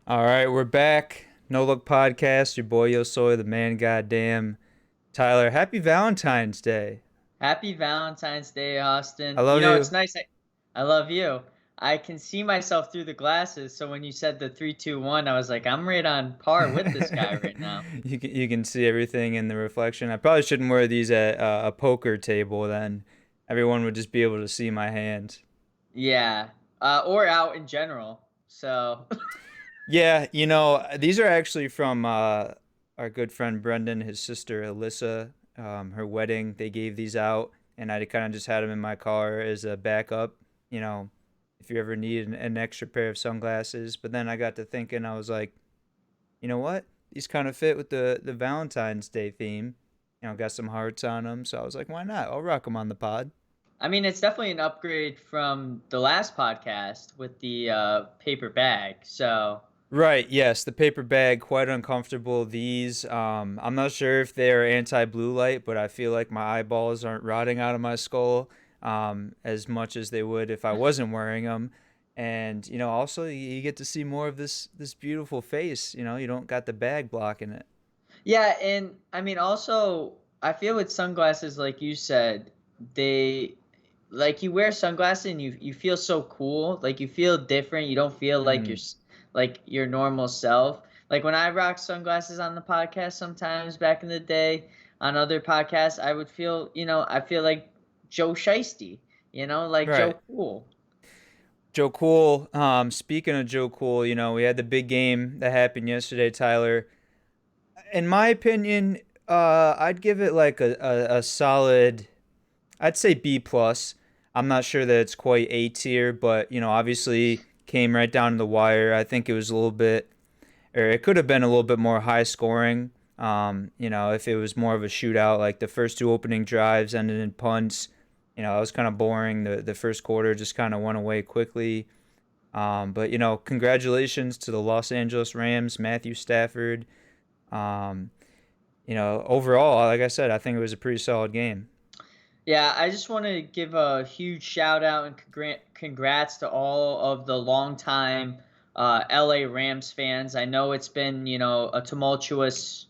All right, we're back. No Look Podcast. Your boy Yo Soy, the man, goddamn Tyler. Happy Valentine's Day. Happy Valentine's Day, I Austin. love you. It's nice. I love you. I can see myself through the glasses. So when you said the 3, 2, 1, I was like, I'm right on par with this guy right now. You can see everything in the reflection. I probably shouldn't wear these at a poker table. Then everyone would just be able to see my hands. Yeah. Or out in general. So, Yeah, these are actually from our good friend Brendan, his sister Alyssa, her wedding. They gave these out, and I kind of just had them in my car as a backup. You know, if you ever need an extra pair of sunglasses. But then I got to thinking, I was like, you know what? These kind of fit with the Valentine's Day theme. Got some hearts on them, so I was like, why not? I'll rock them on the pod. I mean, it's definitely an upgrade from the last podcast with the paper bag. So, Right, yes, the paper bag, quite uncomfortable. These, I'm not sure if they're anti-blue light, but I feel like my eyeballs aren't rotting out of my skull as much as they would if I wasn't wearing them. And also you get to see more of this beautiful face. You don't got the bag blocking it. yeah. And I mean, also, I feel with sunglasses, like you said, they like you wear sunglasses and you feel so cool, like you feel different, you don't feel like Mm, like your normal self. Like when I rock sunglasses on the podcast sometimes back in the day, on other podcasts I would feel, I feel like Joe Shiesty, like right. Joe Cool. Joe Cool. Speaking of Joe Cool, we had the big game that happened yesterday, Tyler. In my opinion, I'd give it like a solid, I'd say B plus. I'm not sure that it's quite A tier, but obviously came right down to the wire. I think it was a little bit, or it could have been a little bit more high scoring. If it was more of a shootout, like the first two opening drives ended in punts. It was kind of boring. The first quarter just kind of went away quickly. But congratulations to the Los Angeles Rams, Matthew Stafford. Um, Overall, like I said, I think it was a pretty solid game. Yeah, I just want to give a huge shout out and congrats to all of the longtime LA Rams fans. I know it's been, a tumultuous,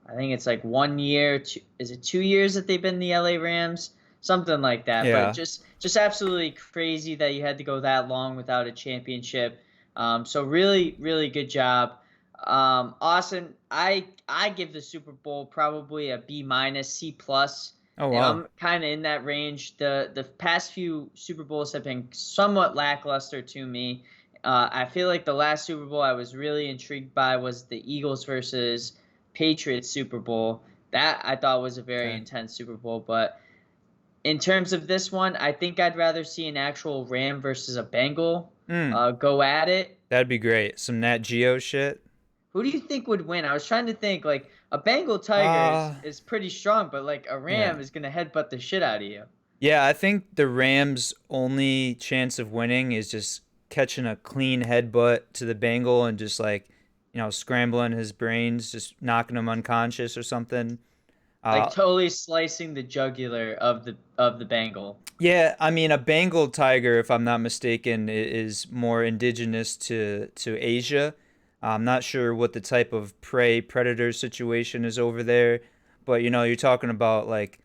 I think it's like 1 year. Is it 2 years that they've been the LA Rams? Something like that. But Yeah. just absolutely crazy that you had to go that long without a championship. So really, really good job. Austin, I give the Super Bowl probably a B minus, C plus. Oh And wow. I'm kind of in that range. The past few Super Bowls have been somewhat lackluster to me. I feel like the last Super Bowl I was really intrigued by was the Eagles versus Patriots Super Bowl. That I thought was a very Okay. intense Super Bowl. But in terms of this one, I think I'd rather see an actual Ram versus a Bengal Mm, go at it. that'd be great. Some Nat Geo shit. Who do you think would win? I was trying to think, like a Bengal Tiger is, Uh, is pretty strong, but like a yeah. Ram is gonna headbutt the shit out of you. Yeah, I think the Rams' only chance of winning is just catching a clean headbutt to the Bengal and just like, scrambling his brains, just knocking him unconscious or something. Like Uh, totally slicing the jugular of the Bengal. yeah, I mean, a Bengal tiger, if I'm not mistaken, is more indigenous to Asia. I'm not sure what the type of prey predator situation is over there, but you're talking about like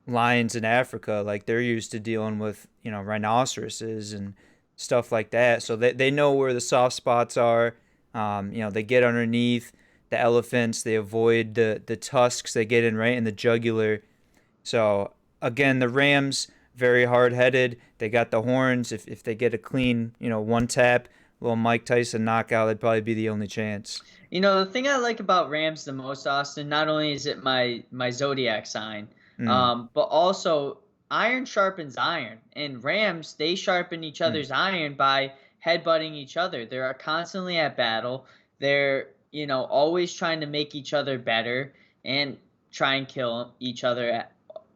lions in Africa, like they're used to dealing with, rhinoceroses and stuff like that. So they know where the soft spots are. They get underneath the elephants, they avoid the tusks, they get in right in the jugular. So again, the Rams very hard headed. They got the horns. If they get a clean, one tap, little Mike Tyson knockout, that'd probably be the only chance. The thing I like about Rams the most, Austin, not only is it my zodiac sign, Mm, but also iron sharpens iron, and Rams they sharpen each mm. other's iron by headbutting each other. They're constantly at battle. They're always trying to make each other better and try and kill each other.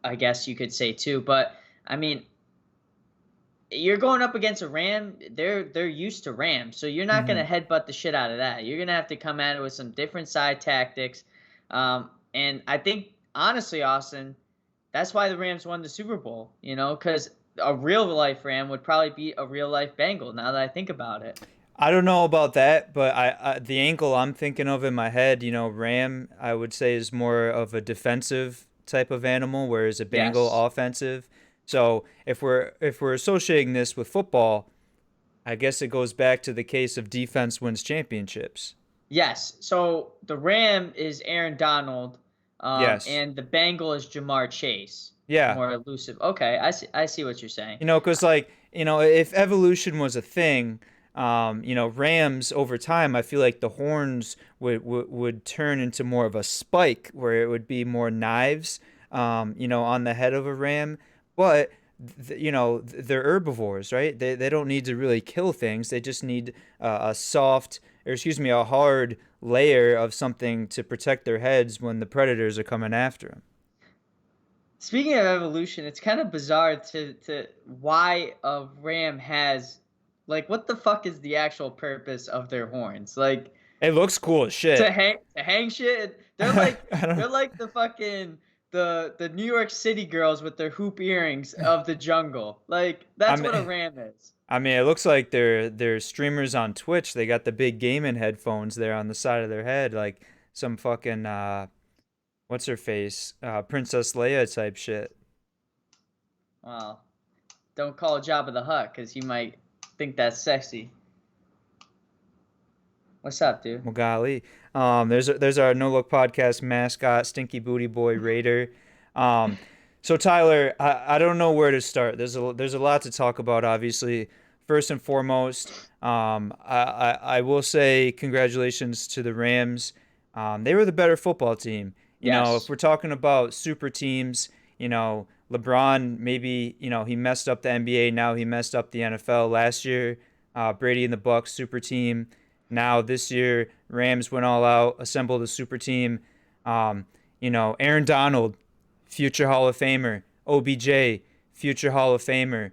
I guess you could say too, but I mean you're going up against a ram. They're used to rams, so you're not Mm-hmm. gonna headbutt the shit out of that. You're gonna have to come at it with some different side tactics. And I think honestly, Austin, that's why the Rams won the Super Bowl. Because a real life ram would probably be a real life Bengal. Now that I think about it. I don't know about that, but the ankle I'm thinking of in my head, Ram, I would say is more of a defensive type of animal, whereas a Bengal Yes. offensive. So if we're associating this with football, I guess it goes back to the case of defense wins championships. Yes. So the Ram is Aaron Donald, Yes. and the Bengal is Jamar Chase. Yeah. More elusive. Okay, I see what you're saying. Because like, if evolution was a thing, Rams over time, I feel like the horns would turn into more of a spike where it would be more knives, on the head of a ram. But they're herbivores, right? They don't need to really kill things. They just need a soft, or excuse me, a hard layer of something to protect their heads when the predators are coming after them. Speaking of evolution, it's kind of bizarre to why a ram has like what the fuck is the actual purpose of their horns? Like It looks cool as to shit. hang shit. They're I like don't. they're like the fucking the New York City girls with their hoop earrings of the jungle. Like I that's what a mean, ram is. I mean, it looks like they're streamers on Twitch. They got the big gaming headphones there on the side of their head, like some fucking what's her face, Princess Leia type shit. Well, don't call Jabba the Hutt because he might think that's sexy. What's up, dude? Well, golly, there's our No Look Podcast mascot, Stinky Booty Boy Raider. Um, so Tyler, I don't know where to start. There's a lot to talk about. Obviously, first and foremost, I will say congratulations to the Rams. They were the better football team. If Yes. we're talking about super teams, LeBron maybe he messed up the NBA. Now he messed up the NFL last year. Brady and the Bucks super team. Now this year, Rams went all out, assembled a super team. Aaron Donald, future Hall of Famer. OBJ, future Hall of Famer.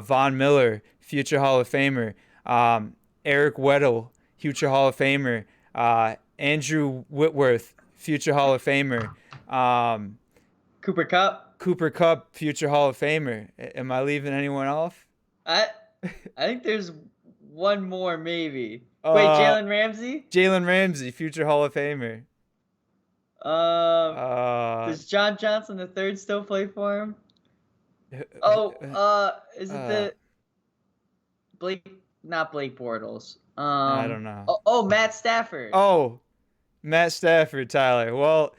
Von Miller, future Hall of Famer. Eric Weddle, future Hall of Famer. Andrew Whitworth, future Hall of Famer. Um, Cooper Cup. Cooper Kupp, future Hall of Famer. Am I leaving anyone off? I I think there's one more maybe. Wait, Uh, Jalen Ramsey? Jalen Ramsey, future Hall of Famer. Uh, Uh, does John Johnson the third still play for him? Oh, is it uh, the Blake? Not Blake Bortles. I don't know. Matt Stafford. Oh, Matt Stafford, Tyler. Well,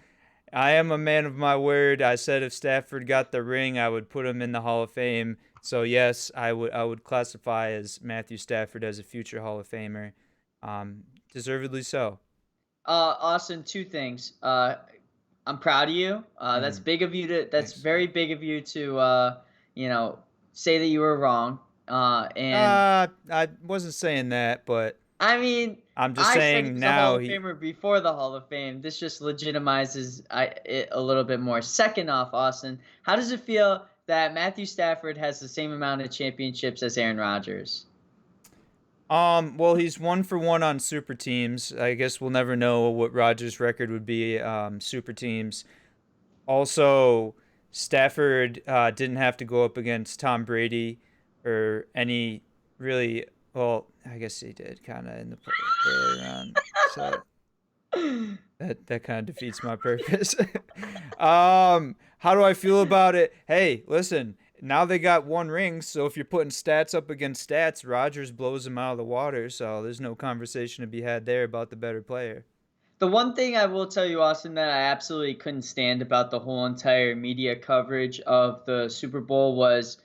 I am a man of my word. I said if Stafford got the ring, I would put him in the Hall of Fame. So yes, I would classify as Matthew Stafford as a future Hall of Famer. Deservedly so. Austin, two things. I'm proud of you. That's Mm, big of you to. That's thanks. very big of you to. You know, say that you were wrong. And I wasn't saying that, but I mean, I'm just I said he saying was a Hall now of he. Famer before the Hall of Fame. This just legitimizes it a little bit more. Second off, Austin, how does it feel that Matthew Stafford has the same amount of championships as Aaron Rodgers? Well, he's 1 for 1 on super teams. I guess we'll never know what Rogers' record would be. Super teams. Also, Stafford didn't have to go up against Tom Brady or any really. Well, I guess he did kind of in the earlier on. So that kind of defeats my purpose. How do I feel about it? Hey, listen. Now they got one ring, so if you're putting stats up against stats, Rodgers blows him out of the water. So there's no conversation to be had there about the better player. The one thing I will tell you, Austin, that I absolutely couldn't stand about the whole entire media coverage of the Super Bowl was,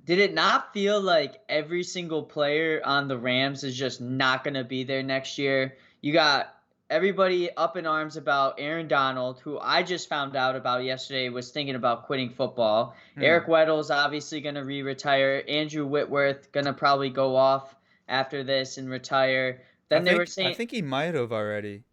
did it not feel like every single player on the Rams is just not going to be there next year? You got everybody up in arms about Aaron Donald, who I just found out about yesterday was thinking about quitting football. Hmm. Eric Weddle's obviously going to retire. Andrew Whitworth going to probably go off after this and retire. I Then they were think I saying, think he might have already.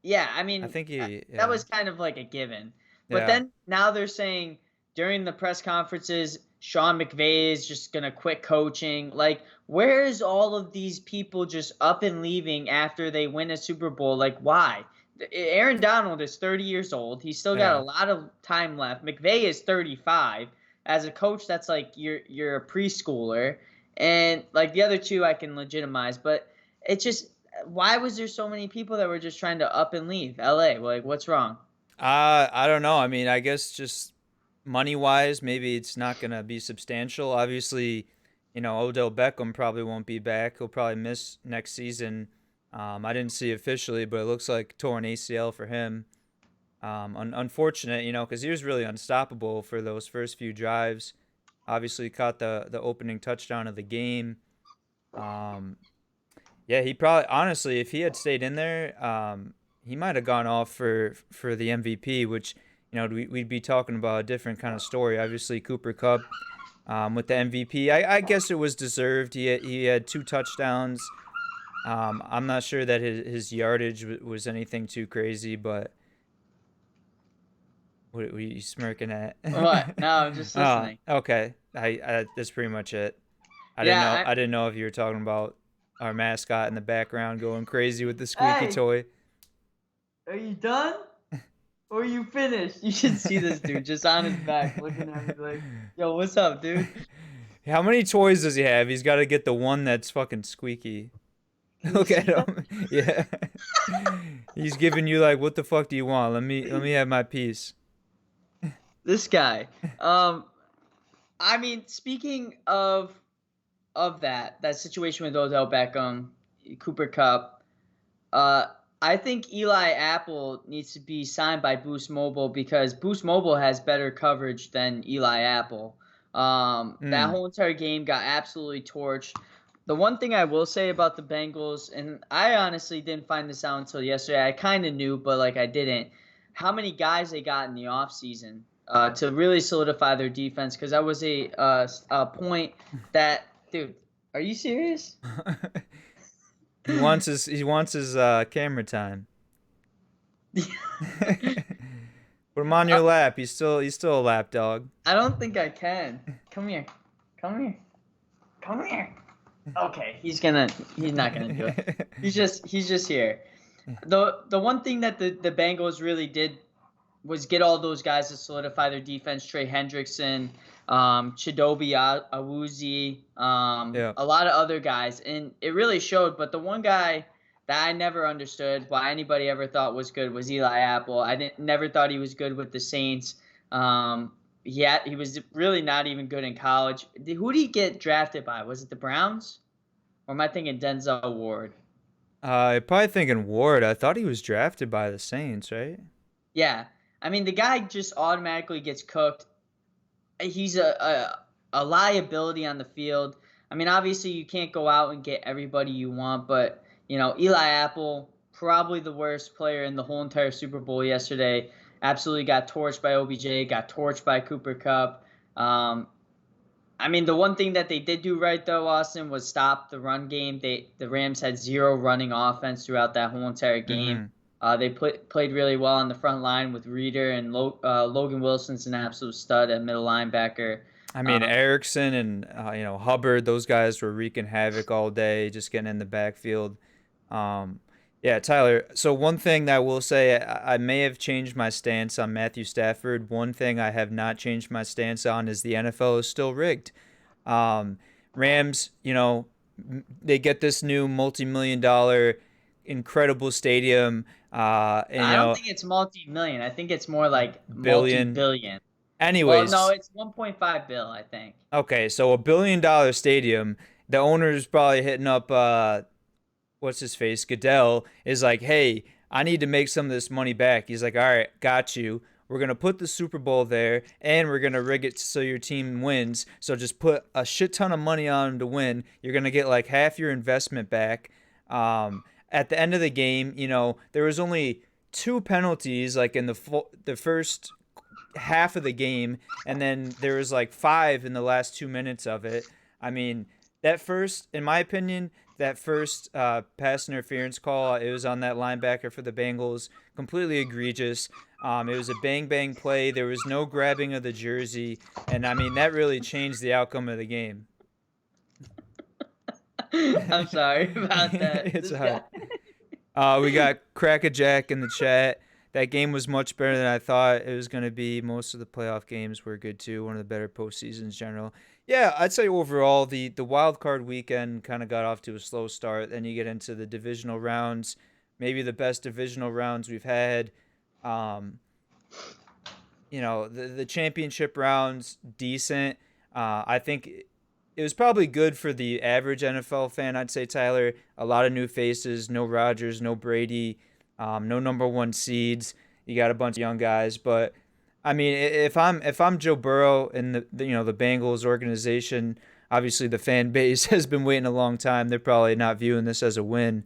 yeah, I I mean, think he, that yeah, was kind of like a given. But yeah. then now they're saying during the press conferences, Sean McVay is just going to quit coaching. Like, where is all of these people just up and leaving after they win a Super Bowl? Like, why? Aaron Donald is 30 years old. He's still got a Yeah. lot of time left. McVay is 35. As a coach, that's like you're a preschooler. And like the other two I can legitimize, but It just why was there so many people that were just trying to up and leave LA? Like, what's wrong? I don't know. I mean, I guess just money wise, maybe it's not gonna be substantial. Obviously, Odell Beckham probably won't be back. He'll probably miss next season. I didn't see officially, but it looks like torn ACL for him. Unfortunate, because he was really unstoppable for those first few drives. Obviously, caught the opening touchdown of the game. Um, yeah, he probably honestly, if he had stayed in there, he might have gone off for the MVP, which we'd be talking about a different kind of story. Obviously, Cooper Cup with the MVP, I guess it was deserved. He had two touchdowns. I'm not sure that his yardage was anything too crazy, but what were you smirking at? What? No, I'm just Oh, listening. okay. I that's pretty much it. I didn't know. Yeah. I didn't know if you were talking about our mascot in the background going crazy with the squeaky Hey, toy. are you done? Or are you finished? You should see this dude just on his back looking at me like, yo, what's up, dude? How many toys does he have? He's got to get the one that's fucking squeaky. Can you Look at see that? him. Yeah. He's giving you like, what the fuck do you want? Let me have my piece. This guy. Um, I mean, speaking of that situation with Odell Beckham, Cooper Cup, uh, I think Eli Apple needs to be signed by Boost Mobile because Boost Mobile has better coverage than Eli Apple. That Hmm. whole entire game got absolutely torched. The one thing I will say about the Bengals, and I honestly didn't find this out until yesterday. I kind of knew, but like I didn't. How many guys they got in the offseason to really solidify their defense? Because that was a point that, dude, are you serious? He wants his camera time. Put him on your lap. He's still a lap dog. I don't think I can. Come here. Come here. Come here. Okay, he's not gonna do it. He's just here. The one thing that the Bengals really did was get all those guys to solidify their defense. Trey Hendrickson, Chidobe Awuzie, Yeah. a lot of other guys, and it really showed. But the one guy that I never understood why anybody ever thought was good was Eli Apple. I didn't never thought he was good with the Saints. He was really not even good in college. Who did he get drafted by? Was it the Browns? Or am I thinking Denzel Ward? You're probably thinking Ward. I thought he was drafted by the Saints, right? Yeah. I mean, the guy just automatically gets cooked. He's a liability on the field. I mean, obviously you can't go out and get everybody you want, but Eli Apple, probably the worst player in the whole entire Super Bowl yesterday. Absolutely got torched by OBJ, got torched by Cooper Cup. Um, I mean, the one thing that they did do right though, Austin, was stop the run game. The Rams had zero running offense throughout that whole entire game. Mm-hmm. They played really well on the front line with Reeder and Logan Wilson's an absolute stud at middle linebacker. I mean, Um, Erickson and Hubbard, those guys were wreaking havoc all day, just getting in the backfield. Um, yeah, Tyler. So one thing that I will say, I may have changed my stance on Matthew Stafford. One thing I have not changed my stance on is the NFL is still rigged. Um, Rams, they get this new multi-million dollar incredible stadium, and I don't think it's multi-million. I think it's more like billion. multi-billion. Well, no, Anyways, it's 1.5 bill, I think. okay, so $1 billion stadium. The owner's probably hitting up what's his face, Goodell, is like, hey, I need to make some of this money back. He's like, all right, got you. We're gonna put the Super Bowl there, and we're gonna rig it so your team wins. So just put a shit ton of money on them to win. You're gonna get like half your investment back. At the end of the game, there was only two penalties, like in the first half of the game, and then there was like five in the last 2 minutes of it. I mean, that first, in my opinion, that first pass interference call, it was on that linebacker for the Bengals, completely egregious. It was a bang bang play. There was no grabbing of the jersey, and I mean that really changed the outcome of the game. I'm sorry about that. It's This all right. guy. We got Crackajack in the chat. That game was much better than I thought it was going to be. Most of the playoff games were good too. One of the better postseasons in general. Yeah, I'd say overall the wild card weekend kind of got off to a slow start. Then you get into the divisional rounds, maybe the best divisional rounds we've had. Um, the championship rounds decent. I think it was probably good for the average NFL fan. I'd say, Tyler, a lot of new faces, no Rodgers, no Brady, no number one seeds. You got a bunch of young guys, but I mean, if I'm Joe Burrow and the Bengals organization, obviously the fan base has been waiting a long time. They're probably not viewing this as a win,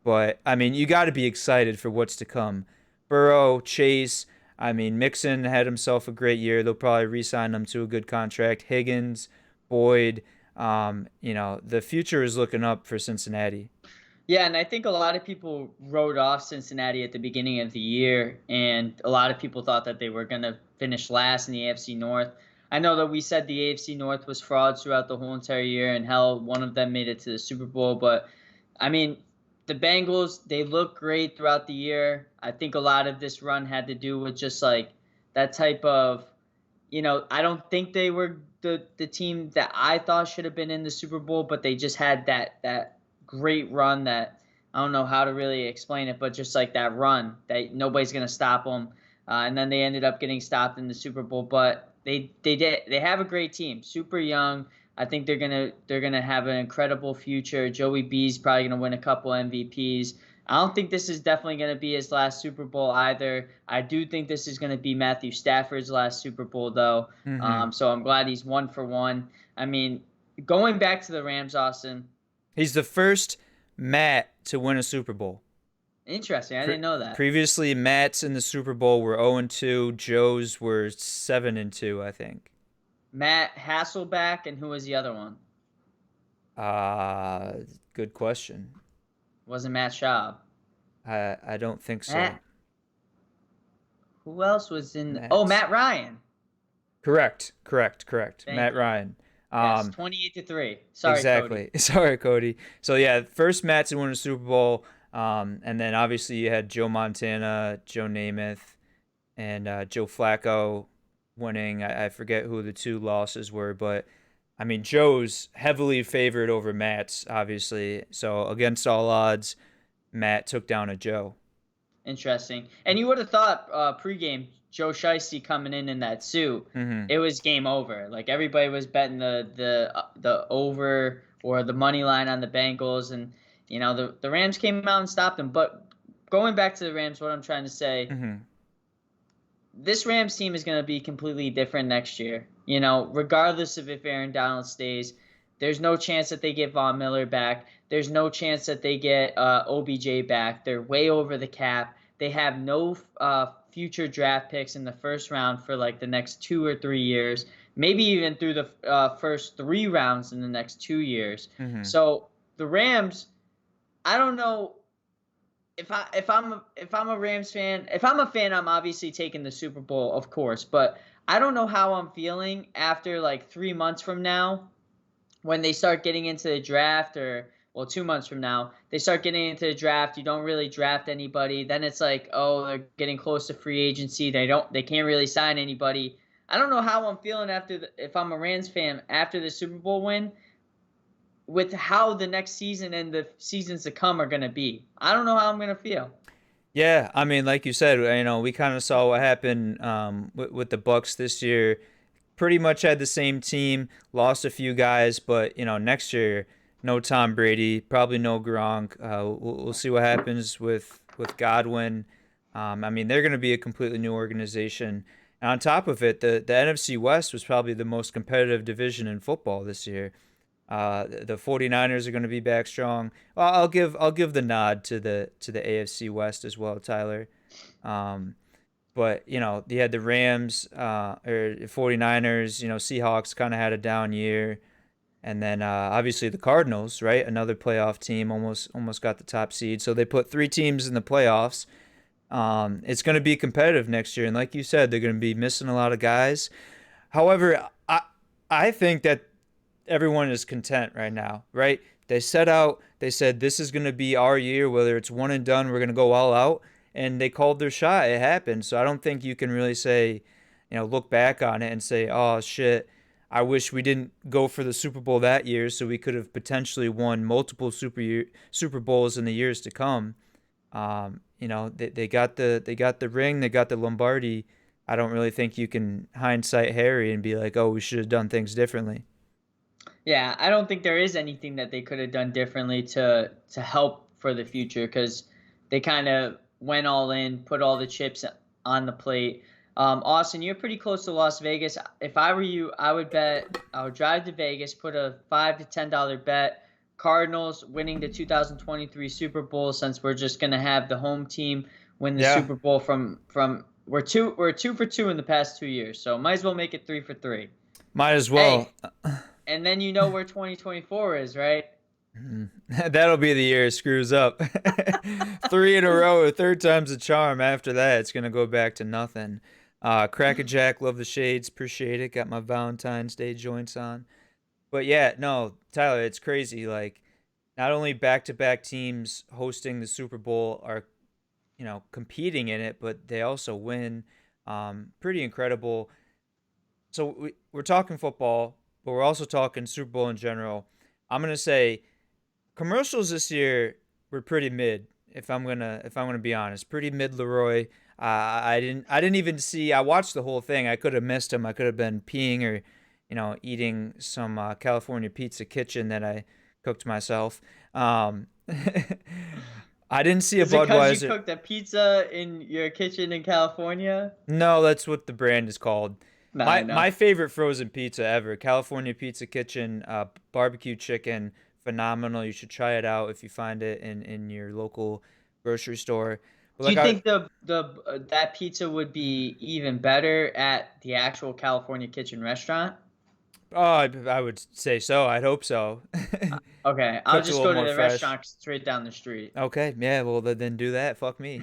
but I mean, you got to be excited for what's to come. Burrow, Chase. I mean, Mixon had himself a great year. They'll probably re-sign him to a good contract. Higgins, Boyd. The future is looking up for Cincinnati. Yeah, and I think a lot of people wrote off Cincinnati at the beginning of the year, and a lot of people thought that they were going to finish last in the AFC North. I know that we said the AFC North was frauds throughout the whole entire year, and hell, one of them made it to the Super Bowl. But I mean, the Bengals, they look great throughout the year. I think a lot of this run had to do with just like that type of, I don't think they were the team that I thought should have been in the Super Bowl, but they just had that great run that I don't know how to really explain it, but just like that run that nobody's gonna stop them. And then they ended up getting stopped in the Super Bowl, but they have a great team, super young. I think they're gonna have an incredible future. Joey B's probably gonna win a couple MVPs. I don't think this is definitely going to be his last Super Bowl either. I do think this is going to be Matthew Stafford's last Super Bowl, though. Mm-hmm. So I'm glad he's 1 for 1. I mean, going back to the Rams, Austin. He's the first Matt to win a Super Bowl. Interesting. I Pre- didn't know that. Previously, Matt's in the Super Bowl were 0-2. Joe's were 7-2, I think. Matt Hasselback, and who was the other one? Uh, Good question. Wasn't Matt Schaub. I don't think so. Matt. Who else was in? Oh, Matt's Matt Ryan. correct. Thank Matt you. Ryan. Yes, Um, 28-3. Sorry, Cody. exactly. Sorry, Cody. So yeah, first Matt to win a Super Bowl. And then obviously you had Joe Montana, Joe Namath, and Joe Flacco winning. I forget who the two losses were, but I mean Joe's heavily favored over Matt's, obviously. So against all odds, Matt took down a Joe. Interesting. And you would have thought pregame Joe Shiesty coming in that suit, Mm-hmm. it was game over. Like everybody was betting the over or the money line on the Bengals, and the Rams came out and stopped them. But going back to the Rams, what I'm trying to say, Mm-hmm. this Rams team is going to be completely different next year. Regardless of if Aaron Donald stays, there's no chance that they get Von Miller back. There's no chance that they get OBJ back. They're way over the cap. They have no future draft picks in the first round for like the next 2 or 3 years, maybe even through the first 3 rounds in the next 2 years. Mm-hmm. So the Rams, I don't know if I'm a Rams fan. If I'm a fan, I'm obviously taking the Super Bowl, of course. But I don't know how I'm feeling after like 3 months from now when they start getting into the draft, or well, 2 months from now they start getting into the draft. You don't really draft anybody. Then it's like, oh, they're getting close to free agency. They can't really sign anybody. I don't know how I'm feeling if I'm a Rams fan after the Super Bowl win, with how the next season and the seasons to come are going to be. I don't know how I'm going to feel. Yeah, I mean, like you said, we kind of saw what happened with the Bucks this year. Pretty much had the same team, lost a few guys, but next year, no Tom Brady, probably no Gronk. We'll see what happens with Godwin. I mean, they're going to be a completely new organization. And on top of it, the NFC West was probably the most competitive division in football this year. The 49ers are going to be back strong. Well, I'll give the nod to the AFC West as well, Tyler. Um, but you had the Rams or 49ers. Seahawks kind of had a down year, and then obviously the Cardinals, right? Another playoff team, almost got the top seed. So they put three teams in the playoffs. It's going to be competitive next year, and like you said, they're going to be missing a lot of guys. However, I think that everyone is content right now, right? They set out, they said this is going to be our year, whether it's one and done, we're going to go all out, and they called their shot. It happened. So I don't think you can really say, look back on it and say, oh shit, I wish we didn't go for the Super Bowl that year, so we could have potentially won multiple Super Bowls in the years to come. They got the ring, they got the Lombardi. I don't really think you can hindsight Harry and be like, oh, we should have done things differently. Yeah, I don't think there is anything that they could have done differently to help for the future because they kind of went all in, put all the chips on the plate. Austin, you're pretty close to Las Vegas. If I were you, I would drive to Vegas, put a $5 to $10 bet. Cardinals winning the 2023 Super Bowl since we're just gonna have the home team win the Yeah, Super Bowl from we're two for two in the past 2 years, so might as well make it 3 for 3. might as Hey, well. and then you know where 2024 is, right? That'll be the year it screws up. Three in a row, third time's a charm. After that, it's gonna go back to nothing. Crackerjack, love the shades, appreciate it. Got my Valentine's Day joints on. But yeah, no, Tyler, it's crazy. Like, not only back-to-back teams hosting the Super Bowl are, competing in it, but they also win. Pretty incredible. So we're talking football, but we're also talking Super Bowl in general. I'm gonna say commercials this year were pretty mid. If I'm gonna be honest, pretty mid, Leroy. I didn't even see. I watched the whole thing. I could have missed them. I could have been peeing or, eating some California Pizza Kitchen that I cooked myself. I didn't see a Is it because you Budweiser. cooked a pizza in your kitchen in California? No, that's what the brand is called. No, I know. My favorite frozen pizza ever, California Pizza Kitchen, barbecue chicken, phenomenal. You should try it out if you find it in your local grocery store. But Do like you I think the that pizza would be even better at the actual California Kitchen restaurant? oh, I would say so. I'd hope so. Okay, I'll Cooked a just little go to more the fresh. restaurant straight down the street. Okay, yeah, well then do that. Fuck me.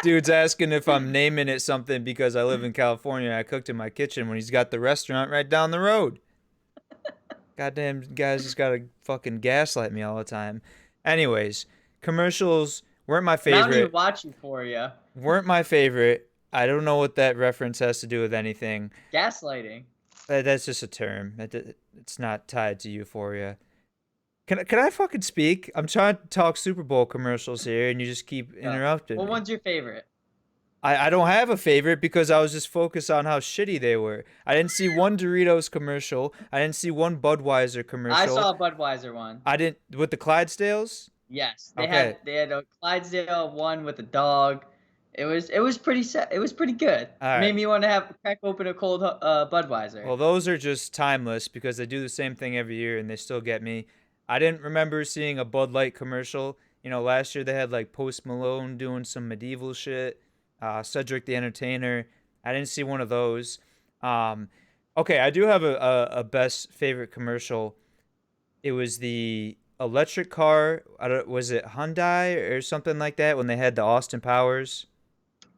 Dude's asking if I'm naming it something because I live in California and I cooked in my kitchen when he's got the restaurant right down the road. Goddamn guys just gotta fucking gaslight me all the time. Anyways, commercials weren't my And I don't even favorite. watch Euphoria. Weren't my favorite. I don't know what that reference has to do with anything. Gaslighting. That's just a term. It's not tied to Euphoria. Can I fucking speak? I'm trying to talk Super Bowl commercials here, and you just keep No. interrupting What me. one's your favorite? I don't have a favorite because I was just focused on how shitty they were. I didn't see one Doritos commercial. I didn't see one Budweiser I commercial. saw a Budweiser one. I didn't with the Clydesdales. Yes, they Okay, had they had a Clydesdale one with a dog. It was pretty it was pretty good. all It made right. me want to have crack open a cold Budweiser. Well, those are just timeless because they do the same thing every year and they still get me. I didn't remember seeing a Bud Light commercial. Last year they had like Post Malone doing some medieval shit, Cedric the Entertainer. I didn't see one of those. Um, okay, I do have a best favorite commercial. It was the electric car. Was it Hyundai or something like that when they had the Austin Powers?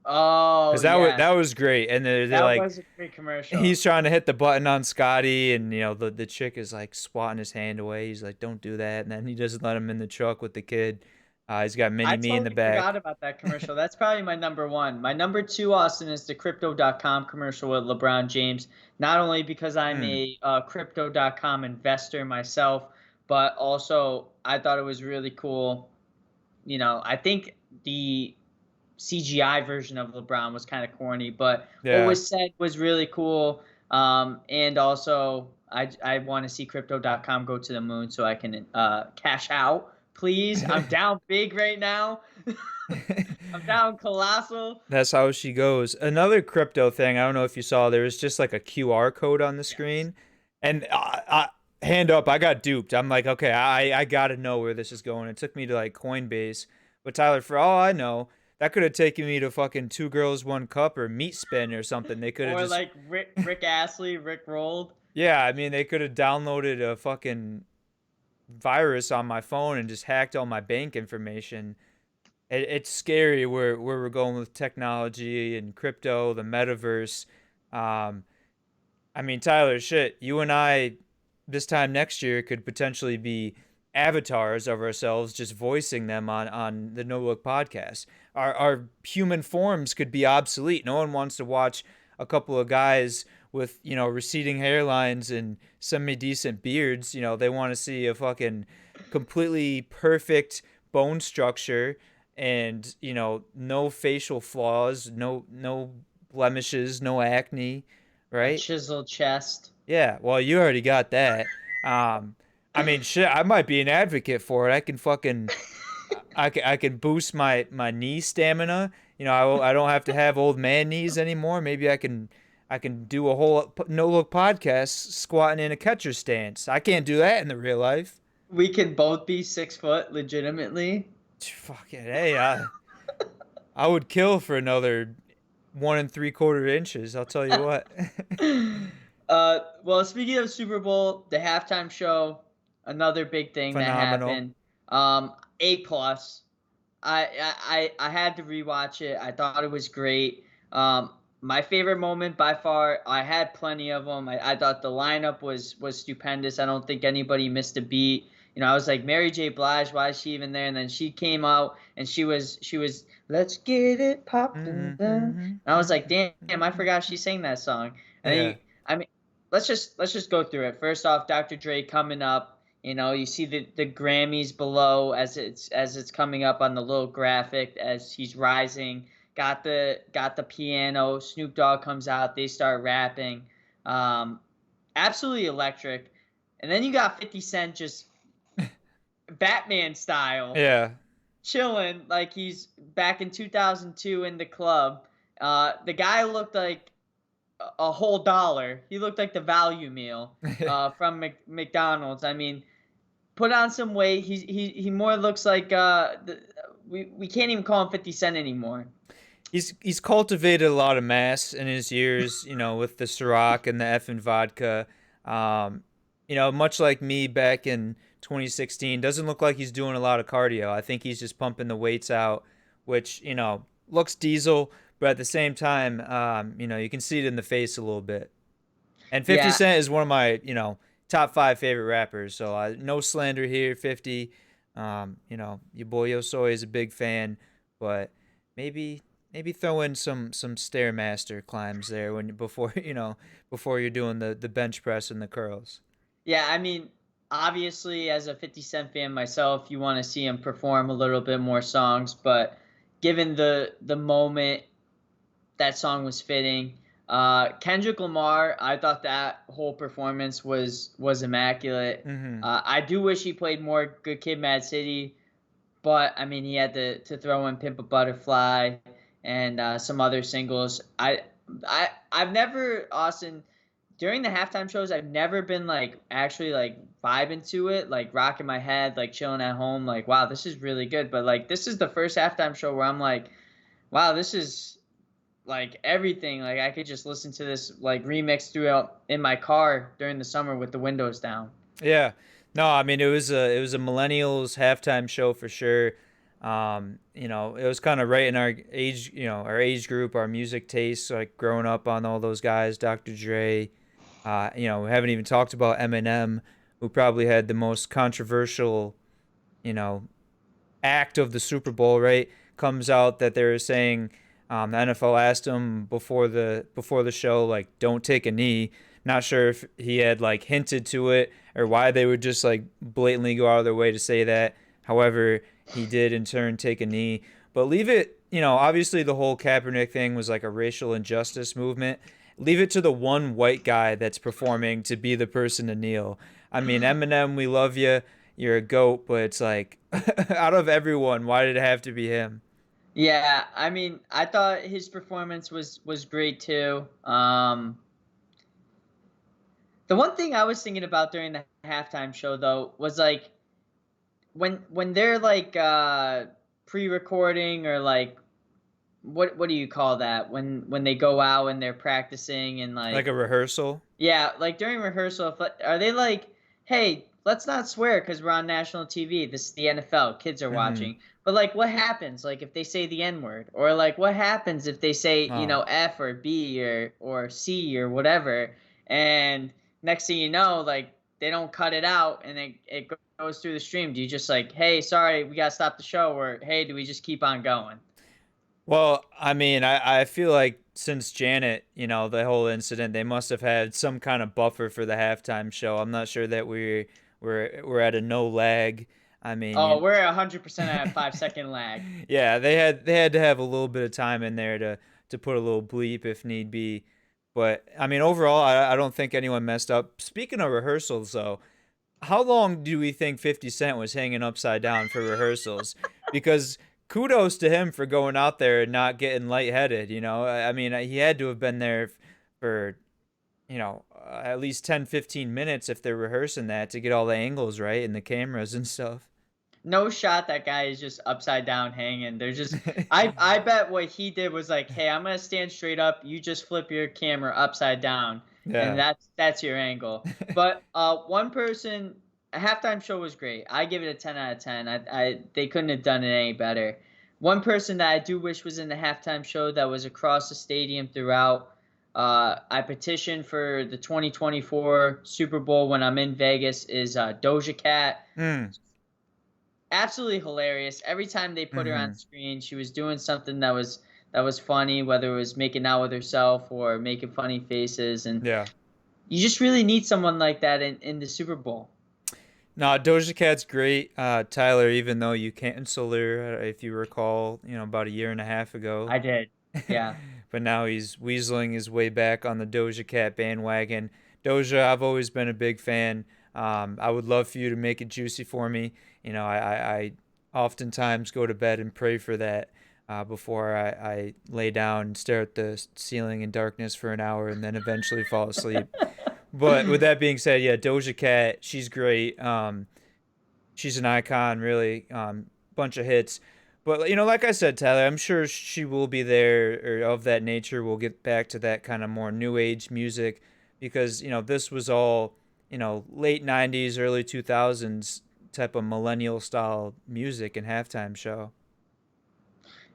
Oh Because that yes, was great. And they're that like, was a great commercial. he's trying to hit the button on Scotty, and the chick is like swatting his hand away. He's like, "Don't do that," and then he doesn't let him in the truck with the kid. He's got Mini I Me in the totally forgot back. about that commercial. That's probably my number one. My number two, Austin, is the Crypto.com commercial with LeBron James. Not only because I'm Hmm. a Crypto.com investor myself, but also I thought it was really cool. I think the CGI version of LeBron was kind of corny, but what Yeah. was said was really cool. And also, I want to see Crypto.com go to the moon so I can cash out. Please, I'm down big right now. I'm down colossal. That's how she goes. Another crypto thing. I don't know if you saw. There was just like a QR code on the Yes. screen, and hand up, I got duped. I'm like, okay, I gotta know where this is going. It took me to like Coinbase, but Tyler, for all I know, that could have taken me to fucking Two Girls One Cup or Meat Spin or something. They could have Or just, like Rick Astley, Rick rolled. yeah. I mean, they could have downloaded a fucking virus on my phone and just hacked all my bank information. It's scary where we're going with technology and crypto, the metaverse. Um, I mean, Tyler, shit, you and I this time next year could potentially be avatars of ourselves, just voicing them on the No Look podcast. Our human forms could be obsolete. No one wants to watch a couple of guys with, receding hairlines and semi-decent beards, they want to see a fucking completely perfect bone structure and, no facial flaws, no blemishes, no acne, A right? chiseled chest. Yeah, well, you already got that. Um, I mean, shit, I might be an advocate for it. I can fucking, I can boost my knee stamina. I don't have to have old man knees anymore. Maybe I can do a whole no look podcast squatting in a catcher stance. I can't do that in the real life. We can both be 6 foot legitimately. Fucking hey, I would kill for another 1 3/4 inches. I'll tell you what. Well, speaking of Super Bowl, the halftime show, another big thing that Phenomenal. happened. A plus. I had to rewatch it. I thought it was great. My favorite moment by far. I had plenty of them. I thought the lineup was stupendous. I don't think anybody missed a beat. I was like, Mary J. Blige, why is she even there? And then she came out and she was let's get it poppin'. And I was like, damn, I forgot she sang that song. And then Yeah. I mean, let's just go through it. First off, Dr. Dre coming up. You see the Grammys below as it's coming up on the little graphic as he's rising. Got the piano. Snoop Dogg comes out. They start rapping. Um, Absolutely electric. And then you got 50 Cent just Batman style Yeah. chilling like he's back in 2002 in the club. The guy looked like a whole dollar. He looked like the value meal from McDonald's. I mean, put on some weight. He more looks like we can't even call him 50 Cent anymore. He's cultivated a lot of mass in his years, with the Ciroc and the effing vodka. Um, much like me back in 2016, doesn't look like he's doing a lot of cardio. I think he's just pumping the weights out, which, looks diesel, but at the same time, you can see it in the face a little bit. And 50 Yeah, Cent is one of my, top five favorite rappers. So no slander here, 50. Your boy Yo Soy is a big fan, but maybe maybe throw in some stairmaster climbs there when before before you're doing the bench press and the curls. yeah. I mean, obviously, as a 50 Cent fan myself, you want to see him perform a little bit more songs. But given the moment, that song was fitting. Kendrick Lamar, I thought that whole performance was immaculate. Mm-hmm. I do wish he played more Good Kid, Mad City, but I mean he had to throw in Pimp a Butterfly and some other singles. I've never Austin during the halftime shows. I've never been like actually like vibing to it, like rocking my head, like chilling at home, like wow, this is really good. But like this is the first halftime show where I'm like, wow, this is like everything. Like I could just listen to this like remix throughout in my car during the summer with the windows down. Yeah. No, I mean it was a millennials halftime show for sure. It was kind of right in our age, our age group, our music tastes, like growing up on all those guys, Dr. Dre. We haven't even talked about Eminem, who probably had the most controversial, you know, act of the Super Bowl, right? Comes out that they're saying the NFL asked him before the show, like, don't take a knee. Not sure if he had like hinted to it or why they would just like blatantly go out of their way to say that. However, he did in turn take a knee. But leave it, obviously the whole Kaepernick thing was like a racial injustice movement. Leave it to the one white guy that's performing to be the person to kneel. I mean, Eminem, we love you. You're a goat, but it's like out of everyone, why did it have to be him? Yeah, I mean, I thought his performance was great too. The one thing I was thinking about during the halftime show though was like when they're like pre-recording or like what do you call that when they go out and they're practicing and Like like a rehearsal? yeah, like during rehearsal, are they like, "Hey, let's not swear because we're on national TV. This is the NFL. Kids are Mm-hmm. watching." But like, what happens? Like, if they say the N word, or like, what happens if they say, Oh. F or B or C or whatever, and next thing you know, like they don't cut it out and it goes through the stream. Do you just like, "Hey, sorry, we gotta stop the show," or "Hey, do we just keep on going?" Well, I mean, I feel like since Janet, the whole incident, they must have had some kind of buffer for the halftime show. I'm not sure that we're at a no lag. I mean, Oh, we're 100% at a 5-second lag. yeah, they had to have a little bit of time in there to put a little bleep if need be. But I mean, overall, I don't think anyone messed up. Speaking of rehearsals, though, how long do we think 50 Cent was hanging upside down for rehearsals? Because kudos to him for going out there and not getting lightheaded. I mean, he had to have been there for at least 10, 15 minutes if they're rehearsing that to get all the angles right and the cameras and stuff. No shot that guy is just upside down hanging. They're just I bet what he did was like, "Hey, I'm going to stand straight up. You just flip your camera upside down." And Yeah. that's your angle. But one person a halftime show was great. I give it a 10 out of 10. I they couldn't have done it any better. One person that I do wish was in the halftime show that was across the stadium throughout. I petitioned for the 2024 Super Bowl when I'm in Vegas is Doja Cat. Mm. Absolutely hilarious. Every time they put her on Mm-hmm. screen, she was doing something that was funny, whether it was making out with herself or making funny faces, and Yeah. you just really need someone like that in the Super Bowl. No, Doja Cat's great. Tyler, even though you canceled her, if you recall, about a year and a half ago. I did. Yeah. But now he's weaseling his way back on the Doja Cat bandwagon. Doja, I've always been a big fan. I would love for you to make it juicy for me. I oftentimes go to bed and pray for that before I lay down and stare at the ceiling in darkness for an hour and then eventually fall asleep. But with that being said, yeah, Doja Cat, she's great. She's an icon, really. Bunch of hits. But like I said, Tyler, I'm sure she will be there or of that nature. We'll get back to that kind of more new age music because this was all late '90s, early 2000s type of millennial style music and halftime show.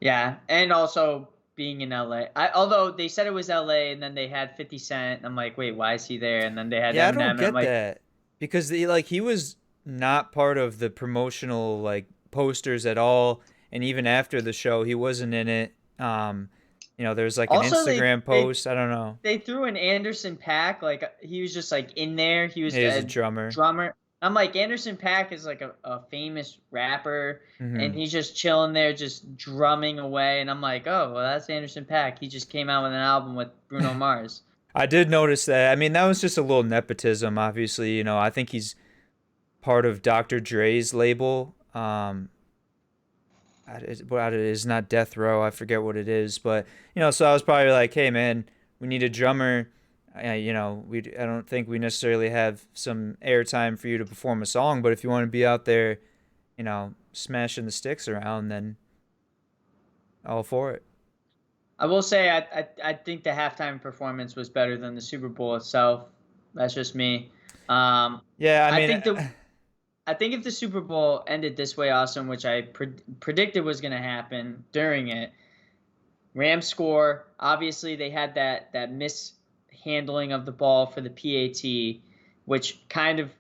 Yeah, and also being in LA. Although they said it was LA and then they had 50 Cent, and I'm like, "Wait, why is he there?" And then they had Yeah, I Eminem don't and I'm get like, that because he was not part of the promotional like posters at all, and even after the show, he wasn't in it. There's like an also Instagram they post. I don't know. they threw an Anderson .Paak, like he was just like in there. He was He is a a drummer. drummer. I'm like Anderson .Paak is like a famous rapper, and Hmm. he's just chilling there, just drumming away. And I'm like, oh well, that's Anderson .Paak. He just came out with an album with Bruno Mars. I did notice that. I mean, that was just a little nepotism. Obviously, I think he's part of Dr. Dre's label. What it is not Death Row. I forget what it is, but so I was probably like, "Hey, man, we need a drummer." I don't think we necessarily have some airtime for you to perform a song, but if you want to be out there, smashing the sticks around, then all for it. I will say I think the halftime performance was better than the Super Bowl itself. That's just me. Um, Yeah, I I mean, think the I think if the Super Bowl ended this way, Austin, which I predicted was going to happen during it, Rams score. Obviously, they had that mishandling of the ball for the PAT, which kind of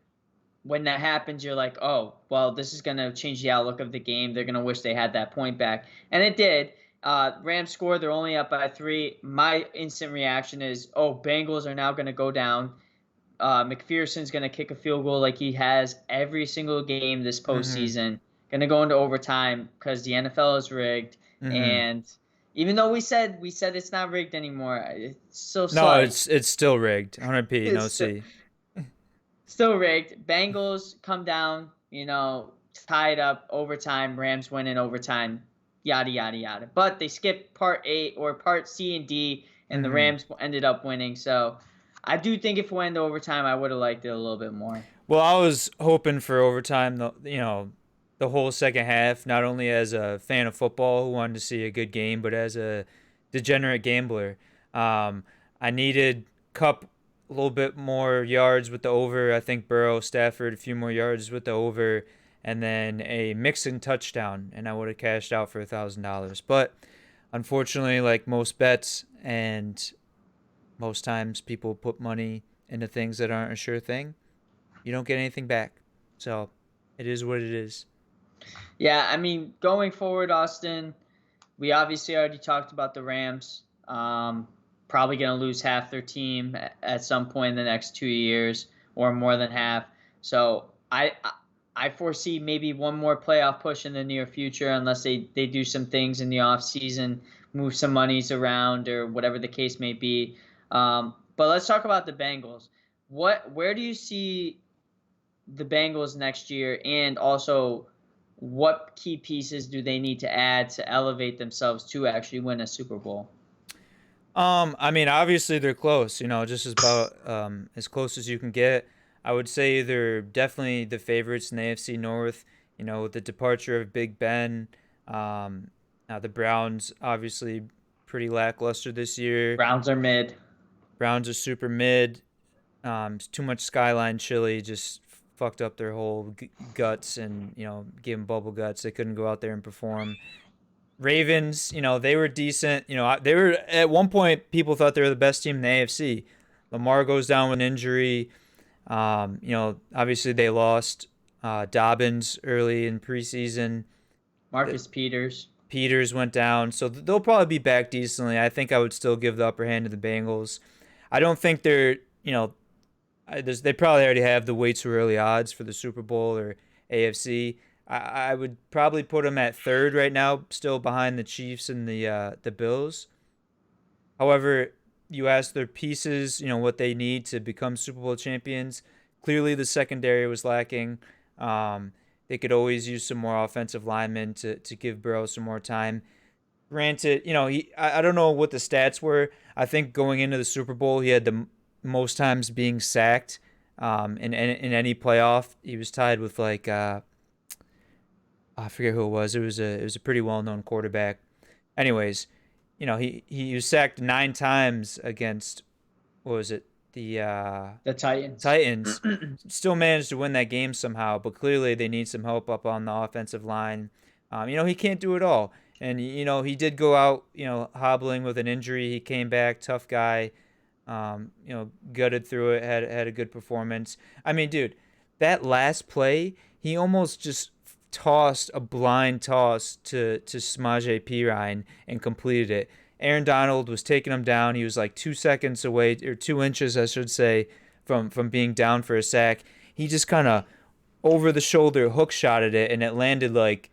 when that happens, you're like, oh, well, this is going to change the outlook of the game. They're going to wish they had that point back, and it did. Rams score. They're only up by 3. My instant reaction is, oh, Bengals are now going to go down. McPherson's going to kick a field goal like he has every single game this mm-hmm, postseason. Going to go into overtime because the NFL is rigged. mm-hmm. And even though we said it's not rigged anymore, it's still No, slight. it's still rigged. 100p, It's no still, C. still rigged. Bengals come down, tied up overtime. Rams win in overtime. Yada yada yada. But they skipped part A or part C and D, and the Mm-hmm. Rams ended up winning. So I do think if we went to overtime, I would have liked it a little bit more. Well, I was hoping for overtime, the whole second half, not only as a fan of football who wanted to see a good game, but as a degenerate gambler. I needed Cup a little bit more yards with the over. I think Burrow, Stafford, a few more yards with the over, and then a Mixon touchdown, and I would have cashed out for $1,000. But unfortunately, like most bets and most times people put money into things that aren't a sure thing, you don't get anything back. So it is what it is. Yeah, I mean, going forward, Austin, we obviously already talked about the Rams. Um, Probably going to lose half their team at some point in the next 2 years, or more than half. So I foresee maybe one more playoff push in the near future, unless they do some things in the off season, move some monies around or whatever the case may be. But let's talk about the Bengals. Where do you see the Bengals next year, and also what key pieces do they need to add to elevate themselves to actually win a Super Bowl? I mean, obviously they're close, just about as close as you can get. I would say they're definitely the favorites in the AFC North, with the departure of Big Ben. Now the Browns obviously pretty lackluster this year. Browns are mid. Browns are super mid. Too much skyline chili just fucked up their whole guts and, gave them bubble guts. They couldn't go out there and perform. Ravens, they were decent. They were at one point people thought they were the best team in the AFC. Lamar goes down with an injury. Obviously they lost Dobbins early in preseason. Marcus Peters. Peters went down, so they'll probably be back decently. I think I would still give the upper hand to the Bengals. I don't think they're, they probably already have the way too early odds for the Super Bowl or AFC. I would probably put them at third right now, still behind the Chiefs and the Bills. However, you ask their pieces, what they need to become Super Bowl champions. Clearly, the secondary was lacking. They could always use some more offensive linemen to give Burrow some more time. Granted, I don't know what the stats were. I think going into the Super Bowl, he had the most times being sacked in any playoff. He was tied with like I forget who it was. It was a pretty well known quarterback. Anyways, he was sacked 9 times against, what was it, The Titans. Titans. Still managed to win that game somehow, but clearly they need some help up on the offensive line. He can't do it all, and he did go out hobbling with an injury. He came back, tough guy. Gutted through it, had a good performance. I mean, dude, that last play, he almost just tossed a blind toss to Samaje Perine and completed it. Aaron Donald was taking him down. He was like 2 seconds away, or 2 inches, I should say, from being down for a sack. He just kind of over the shoulder hook shotted it, and it landed like,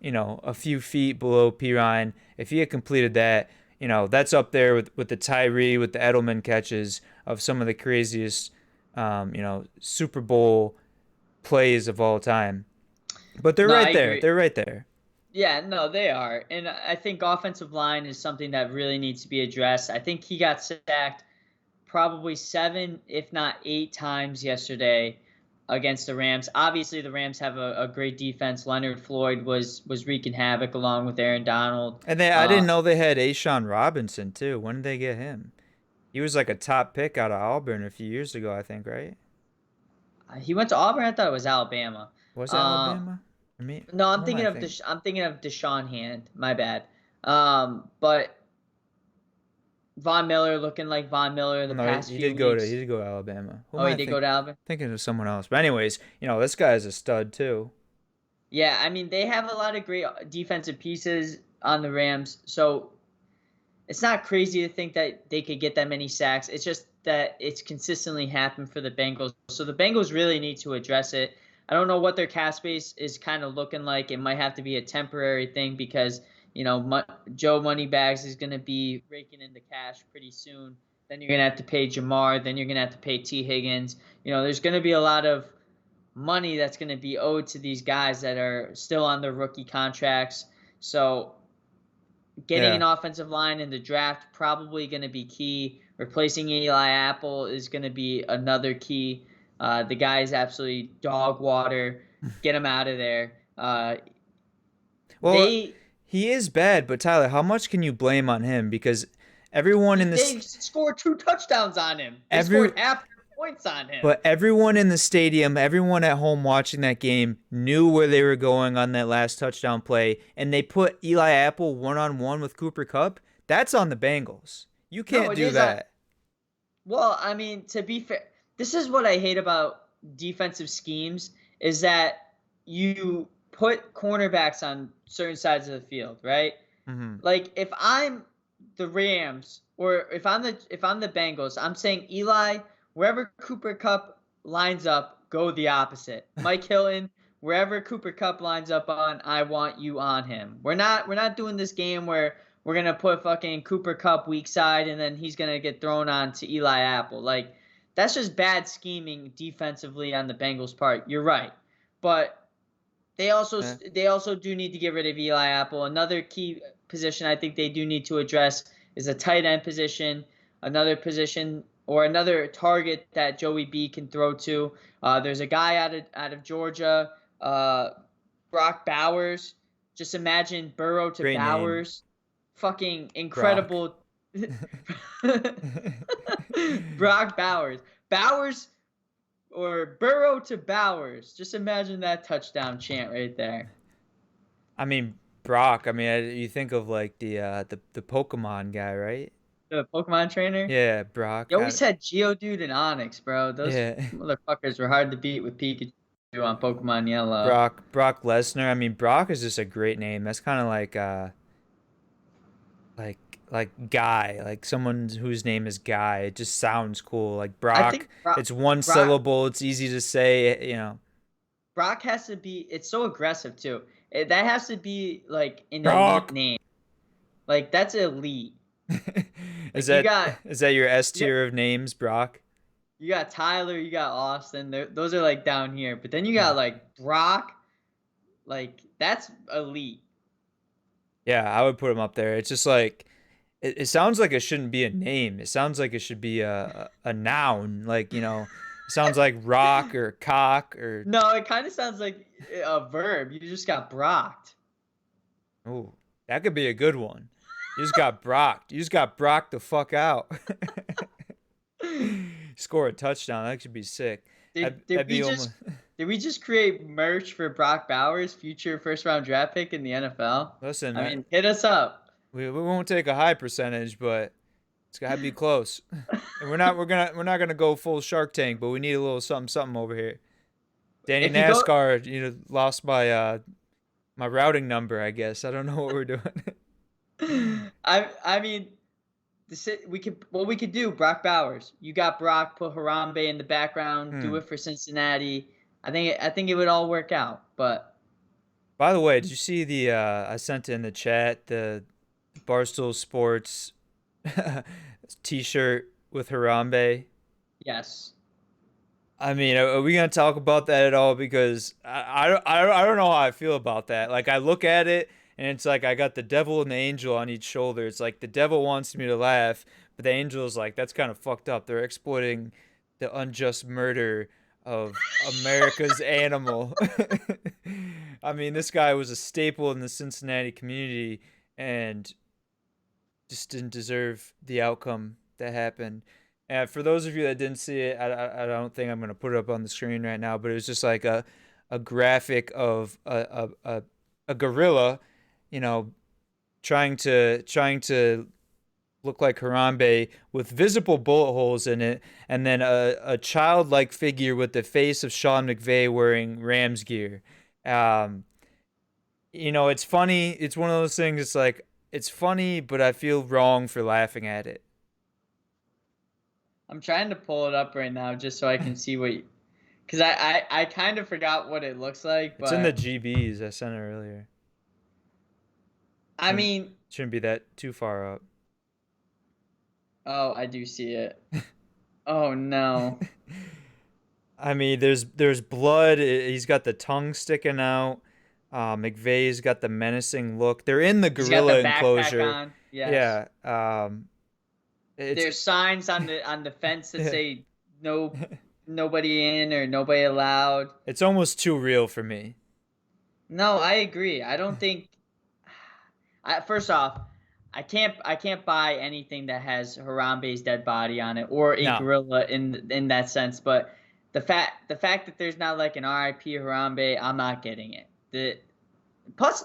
a few feet below Perine. If he had completed that, that's up there with the Tyree, with the Edelman catches of some of the craziest, Super Bowl plays of all time. But they're No, I right there. agree. They're right there. Yeah, no, they are. And I think offensive line is something that really needs to be addressed. I think he got sacked probably 7, if not 8 times yesterday against the Rams. Obviously, the Rams have a great defense. Leonard Floyd was wreaking havoc along with Aaron Donald. And I didn't know they had Ashawn Robinson too. When did they get him? He was like a top pick out of Auburn a few years ago, I think, right? He went to Auburn. I thought it was Alabama. Was it Uh, Alabama? I mean, no, what am I thinking? I'm thinking of Deshaun Hand. My bad. But Von Miller looking like Von Miller the No, past he few did go to weeks. Alabama. Who am Oh, he I did go to Alabama. thinking of someone else? But anyways, this guy is a stud too. Yeah, I mean they have a lot of great defensive pieces on the Rams, so it's not crazy to think that they could get that many sacks. It's just that it's consistently happened for the Bengals. So the Bengals really need to address it. I don't know what their cap space is kind of looking like. It might have to be a temporary thing because, Joe Moneybags is going to be raking in the cash pretty soon. Then you're going to have to pay Jamar. Then you're going to have to pay T. Higgins. There's going to be a lot of money that's going to be owed to these guys that are still on their rookie contracts. So getting an Yeah. offensive line in the draft probably going to be key. Replacing Eli Apple is going to be another key. The guy is absolutely dog water. Get him out of there. Well, They he is bad, but Tyler, how much can you blame on him? Because everyone in they this scored 2 touchdowns on him. They every scored half their points on him. but everyone in the stadium, everyone at home watching that game knew where they were going on that last touchdown play, and they put Eli Apple one-on-one with Cooper Kupp. That's on the Bengals. You No, can't it do is. that. Well, I mean, to be fair, this is what I hate about defensive schemes is that you put cornerbacks on certain sides of the field, right? Hmm. Like if I'm the Rams, or if I'm the Bengals, I'm saying Eli, wherever Cooper Cup lines up, go the opposite. Mike Hilton, wherever Cooper Cup lines up on, I want you on him. We're not doing this game where we're gonna put fucking Cooper Cup weak side and then he's gonna get thrown on to Eli Apple. Like, that's just bad scheming defensively on the Bengals' part. You're right, but they also Eh, they also do need to get rid of Eli Apple. Another key position I think they do need to address is a tight end position, another position or another target that Joey B can throw to. There's a guy out of Georgia, uh, Brock Bowers. Just imagine Burrow to Great name, Bowers, fucking Brock. incredible. Brock Bowers. Bowers or Burrow to Bowers. Just imagine that touchdown chant right there. I mean, Brock. I mean, you think of like the Pokemon guy, right? The Pokemon trainer. Yeah, Brock. You always had Geodude and Onix, bro. Those Yeah, motherfuckers were hard to beat with Pikachu on Pokemon Yellow. Brock Lesnar. I mean, Brock is just a great name. That's kind of like Guy, like someone whose name is Guy. It just sounds cool. Like I Brock, think Brock, it's one Brock, syllable. It's easy to say. You know, Brock has to be. It's so aggressive too. That has to be like an elite Brock. name. Like, that's elite. Is Like you that got is that your S you got, tier of names, Brock? you got Tyler, you got Austin. Those are like down here. But then you Yeah. got like Brock. Like, that's elite. Yeah, I would put him up there. It's just like it sounds like it shouldn't be a name. It sounds like it should be a noun. Like, it sounds like rock or cock or No, it kind of sounds like a verb. You just got Brocked. oh, that could be a good one. You just got brocked. You just got brocked the fuck out. Score a touchdown. That should be sick. Did That'd we be just almost. did we just create merch for Brock Bowers, future first round draft pick in the NFL? Listen, I mean, hit us up. we won't take a high percentage, but it's gotta be close. And we're not gonna go full Shark Tank, but we need a little something something over here. Danny If you go, NASCAR, lost my routing number. I guess I don't know what we're doing. I mean, we could do Brock Bowers. You got Brock, put Harambe in the background, do Hmm. it for Cincinnati. I think it would all work out. But By the way, did you see the I sent in the chat the Barstool Sports T-shirt with Harambe? yes, I mean, are we gonna talk about that at all? Because I don't know how I feel about that. Like, I look at it and it's like I got the devil and the angel on each shoulder. It's like the devil wants me to laugh, but the angel is like, that's kind of fucked up. They're exploiting the unjust murder of America's animal. I mean, this guy was a staple in the Cincinnati community and just didn't deserve the outcome that happened. And for those of you that didn't see it, I don't think I'm gonna put it up on the screen right now, but it was just like a graphic of a gorilla, you know, trying to look like Harambe with visible bullet holes in it, and then a childlike figure with the face of Sean McVay wearing Rams gear. Um, it's funny. It's one of those things. It's like it's funny, but I feel wrong for laughing at it. I'm trying to pull it up right now just so I can see because I kind of forgot what it looks like, It's in the but GBs I sent it earlier. I Shouldn't mean, shouldn't be that too far up. oh, I do see it. Oh no. I mean, there's blood. He's got the tongue sticking out. McVeigh's got the menacing look. They're in the He's got the gorilla backpack enclosure. on. Yes. Yeah. It's There's signs on the fence that say no nobody in or nobody allowed. it's almost too real for me. No, I agree. I don't think first off, I can't buy anything that has Harambe's dead body on it or a No. gorilla in that sense, but the fact that there's not like an RIP Harambe, I'm not getting it. Plus,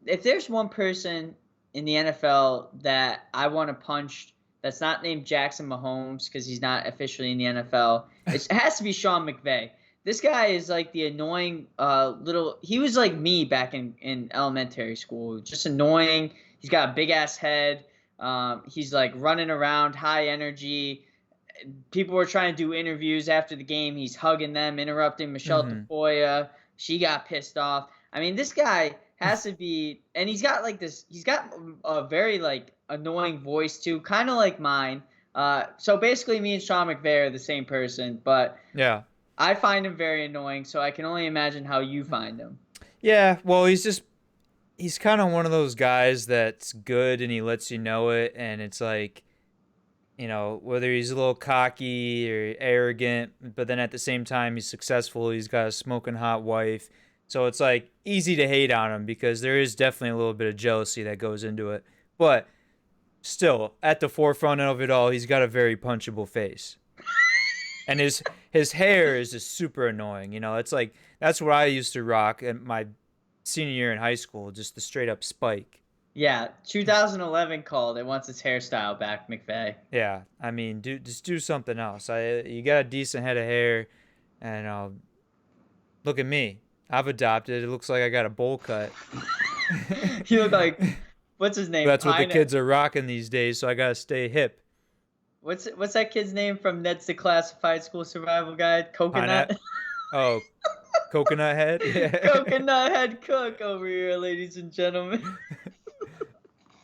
if there's one person in the NFL that I want to punch that's not named Jackson Mahomes because he's not officially in the NFL, it has to be Sean McVay. This guy is like the annoying little. He was like me back in elementary school, just annoying. He's got a big ass head. He's like running around, high energy. People were trying to do interviews after the game. He's hugging them, interrupting Michelle Mm-hmm. Tafoya. She got pissed off. I mean, this guy has to be, and he's got like this. He's got a very like annoying voice too, kind of like mine. So basically, me and Sean McVay are the same person, but Yeah. I find him very annoying. So I can only imagine how you find him. Yeah. Well, he's kind of one of those guys that's good and he lets you know it, and it's like, whether he's a little cocky or arrogant, but then at the same time he's successful. He's got a smoking hot wife. So it's like easy to hate on him because there is definitely a little bit of jealousy that goes into it. But still, at the forefront of it all, he's got a very punchable face. And his hair is just super annoying. It's like that's what I used to rock at my senior year in high school, just the straight up spike. Yeah, 2011 called. It wants its hairstyle back, McVay. Yeah, I mean, just do something else. You got a decent head of hair, and look at me. I've adopted. It looks like I got a bowl cut. You look like what's his name? That's what the Pine. kids are rocking these days, so I gotta stay hip. What's that kid's name from Ned's Declassified School Survival Guide? Pineapple. Coconut. Oh, coconut head. Yeah. Coconut head cook over here, ladies and gentlemen.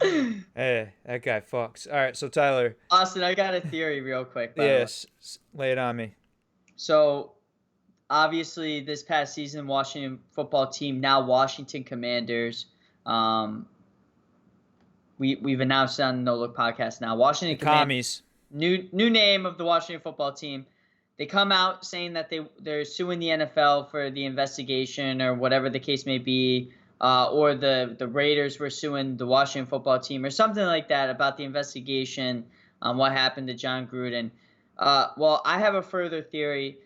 Hey, that guy fucks. All right, so Tyler. Austin, I got a theory real quick, by the way. Yes, lay it on me. So obviously this past season, Washington football team, now Washington Commanders. Um, we've announced on the No Look podcast now. The Washington Commanders, commies. new name of the Washington football team. They come out saying that they're suing the NFL for the investigation or whatever the case may be, or the Raiders were suing the Washington football team or something like that about the investigation on what happened to John Gruden. Well, I have a further theory.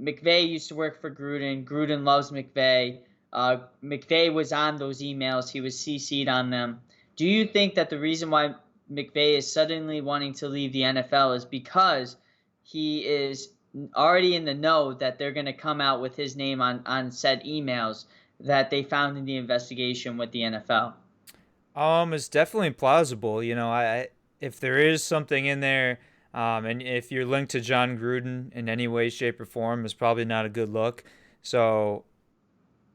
McVay used to work for Gruden. Gruden loves McVay. McVay was on those emails. He was CC'd on them. Do you think that the reason why McVay is suddenly wanting to leave the NFL is because he is already in the know that they're going to come out with his name on said emails that they found in the investigation with the NFL? It's definitely plausible. I if there is something in there, and if you're linked to John Gruden in any way, shape, or form, it's probably not a good look. So,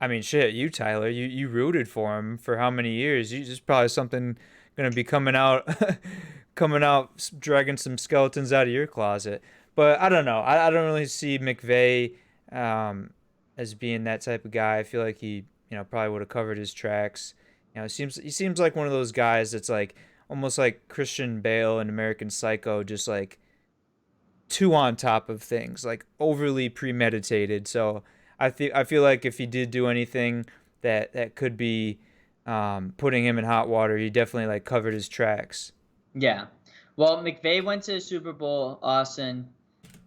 I mean, shit, you Tyler, you rooted for him for how many years? You just probably something gonna be coming out, coming out, dragging some skeletons out of your closet. But I don't know. I don't really see McVay as being that type of guy. I feel like he, probably would have covered his tracks. He seems like one of those guys that's like almost like Christian Bale in American Psycho, just like too on top of things, like overly premeditated. So I feel like if he did do anything that could be putting him in hot water, he definitely like covered his tracks. Yeah. Well, McVay went to the Super Bowl, Austin.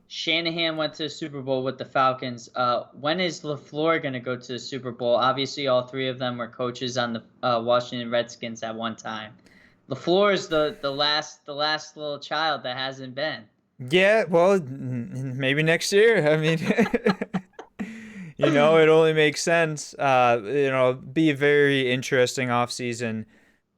Shanahan went to the Super Bowl with the Falcons. When is LaFleur going to go to the Super Bowl? Obviously, all three of them were coaches on the Washington Redskins at one time. LaFleur is the last little child that hasn't been. Yeah, well, maybe next year. I mean, it only makes sense. Be a very interesting offseason.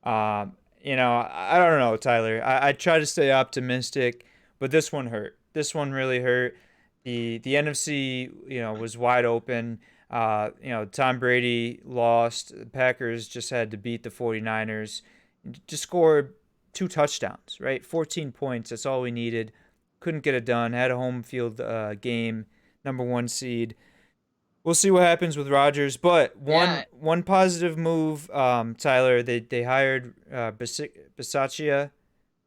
I don't know, Tyler. I try to stay optimistic, but this one hurt. This one really hurt. The NFC, was wide open. Tom Brady lost. The Packers just had to beat the 49ers. Just scored two touchdowns, right? 14 points. That's all we needed. Couldn't get it done. Had a home field game, number one seed. We'll see what happens with Rodgers, but one Yeah, one positive move, Tyler. They hired Bisaccia.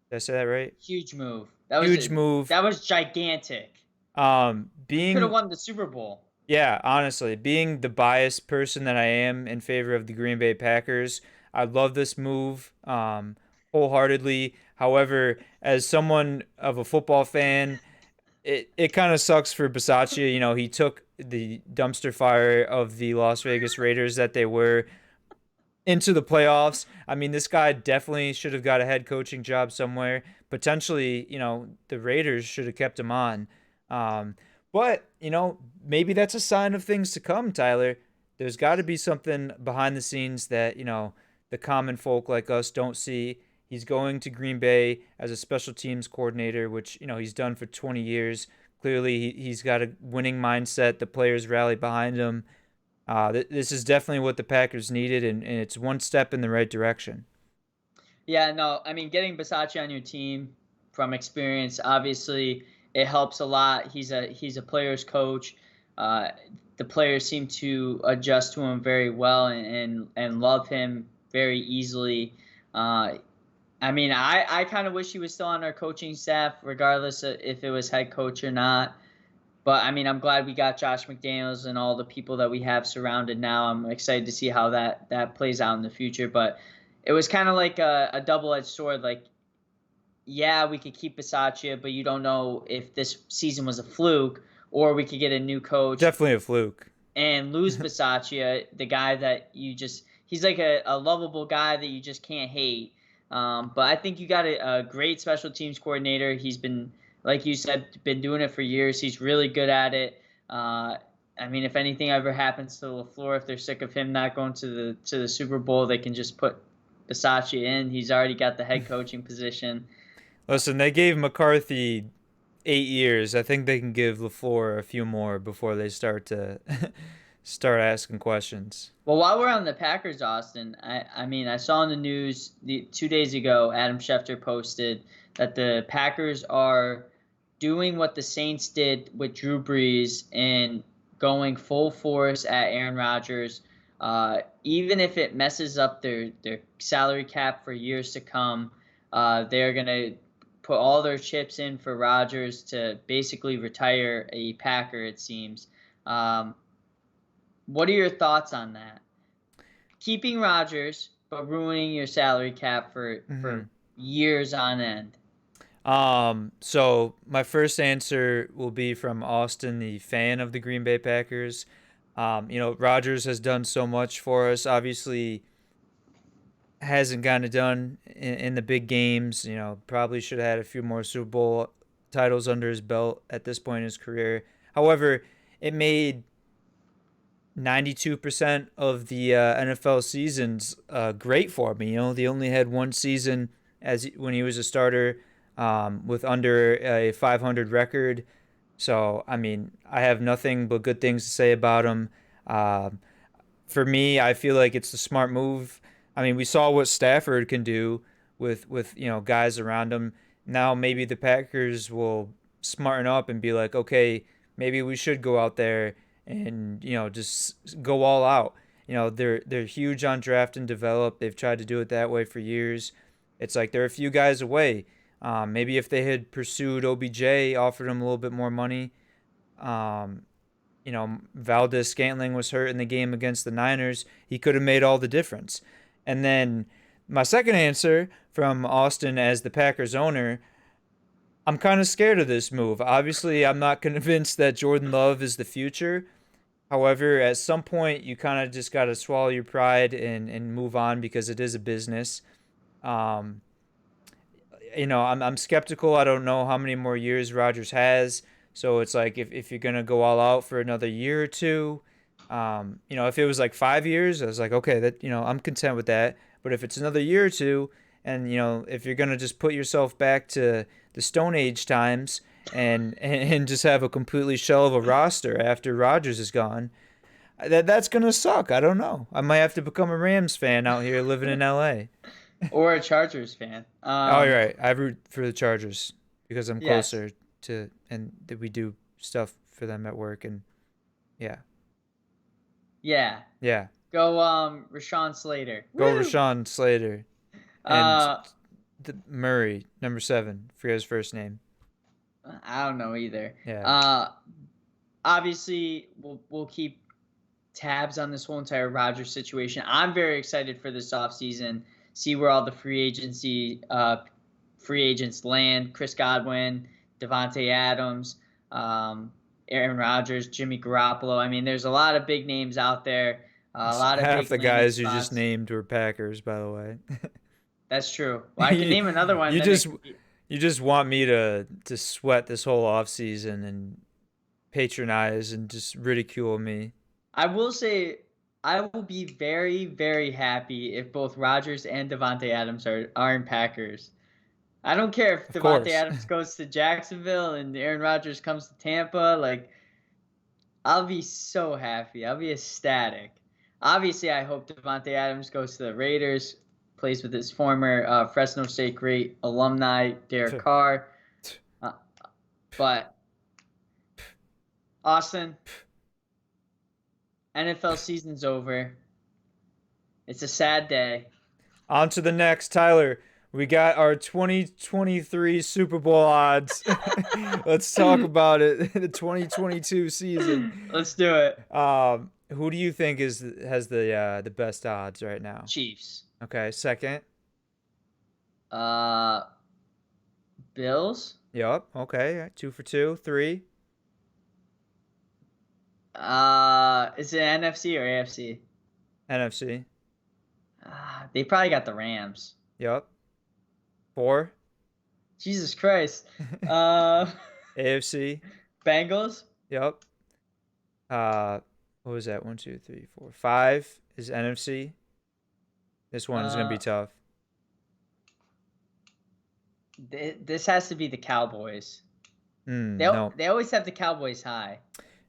Did I say that right? huge move. That was Huge move. that was gigantic. Could have Being won the Super Bowl. Yeah, honestly, being the biased person that I am in favor of the Green Bay Packers, I love this move wholeheartedly. However, as someone of a football fan, it kind of sucks for Bisaccia. He took the dumpster fire of the Las Vegas Raiders that they were into the playoffs. I mean, this guy definitely should have got a head coaching job somewhere. Potentially, the Raiders should have kept him on. But, maybe that's a sign of things to come, Tyler. There's got to be something behind the scenes that, the common folk like us don't see. He's going to Green Bay as a special teams coordinator, which he's done for 20 years. Clearly, he's got a winning mindset. The players rally behind him. This is definitely what the Packers needed, and it's one step in the right direction. Yeah, no, I mean, getting Basacci on your team from experience, obviously, it helps a lot. He's a player's coach. Uh, the players seem to adjust to him very well and love him very easily. Uh, I mean, I kind of wish he was still on our coaching staff, regardless of if it was head coach or not. But I mean, I'm glad we got Josh McDaniels and all the people that we have surrounded now. I'm excited to see how that plays out in the future. But it was kind of like a double-edged sword. Like, yeah, we could keep Bisaccia, but you don't know if this season was a fluke, or we could get a new coach Definitely a fluke. and lose Bisaccia, the guy that you just he's like a lovable guy that you just can't hate. But I think you got a great special teams coordinator. He's been, like you said, been doing it for years. He's really good at it. I mean, if anything ever happens to LaFleur, if they're sick of him not going to the Super Bowl, they can just put Bisaccia in. He's already got the head coaching position. Listen, they gave McCarthy 8 years. I think they can give LaFleur a few more before they start to start asking questions. Well, while we're on the Packers, Austin, I mean, I saw in the news 2 days ago, Adam Schefter posted that the Packers are doing what the Saints did with Drew Brees and going full force at Aaron Rodgers, even if it messes up their salary cap for years to come. They're gonna put all their chips in for Rodgers to basically retire a Packer. It seems. What are your thoughts on that? Keeping Rodgers but ruining your salary cap Hmm. for years on end. So my first answer will be from Austin, the fan of the Green Bay Packers. Rodgers has done so much for us. Obviously, hasn't gotten it done in the big games. Probably should have had a few more Super Bowl titles under his belt at this point in his career. However, it made 92% of the NFL seasons great for me. They only had one season when he was a starter with under a 500 record. So, I mean, I have nothing but good things to say about him. Um, for me, I feel like it's the smart move. I mean, we saw what Stafford can do with guys around him. Now maybe the Packers will smarten up and be like, okay, maybe we should go out there and just go all out. They're huge on draft and develop. They've tried to do it that way for years. It's like they're a few guys away. Maybe if they had pursued OBJ, offered him a little bit more money, um, Valdez Scantling was hurt in the game against the Niners. He could have made all the difference. And then my second answer from Austin as the Packers owner, I'm kind of scared of this move. Obviously, I'm not convinced that Jordan Love is the future. However, at some point, you kind of just got to swallow your pride and move on because it is a business. Um, I'm skeptical. I don't know how many more years Rodgers has. So it's like if you're gonna go all out for another year or two, if it was like 5 years, I was like, okay, that I'm content with that. But if it's another year or two, and if you're gonna just put yourself back to the Stone Age times and just have a completely shell of a roster after Rodgers is gone, that's gonna suck. I don't know. I might have to become a Rams fan out here living in LA. Or a Chargers fan. Oh, you're right. I root for the Chargers because I'm Yes. closer to and that we do stuff for them at work and yeah. Yeah. Yeah. Go Rashawn Slater. Go Woo! Rashawn Slater and Uh Murray, number 7. Forget his first name. I don't know either. Yeah. Uh Obviously we'll keep tabs on this whole entire Rodgers situation. I'm very excited for this offseason. See where all the free agents land. Chris Godwin, Devontae Adams, um, Aaron Rodgers, Jimmy Garoppolo. I mean, there's a lot of big names out there, a lot of Half big the landing guys you just spots. named were Packers, by the way. That's true. Well, I can you, name another one. you Then just it could be. you just want me to sweat this whole offseason and patronize and just ridicule me. I will say I will be very, very happy if both Rodgers and Devontae Adams are in Packers. I don't care if Of Devontae course. Adams goes to Jacksonville and Aaron Rodgers comes to Tampa. Like, I'll be so happy. I'll be ecstatic. Obviously, I hope Devontae Adams goes to the Raiders, plays with his former Fresno State great alumni, Derek Carr. Uh, but, Austin, NFL season's over. It's a sad day. On to the next, Tyler. We got our 2023 Super Bowl odds. Let's talk about it. The 2022 season. Let's do it. Who do you think has the best odds right now? Chiefs. Okay, second. Uh, Bills. Yup. Okay, 2 for 2. Three. Is it NFC or AFC? NFC. They probably got the Rams. Yup. Four. Jesus Christ. Uh, AFC. Bengals. Yup. What was that? 1, 2, 3, 4, 5 is NFC. This one's gonna be Uh, tough. this has to be the Cowboys. Nope. They always have the Cowboys high.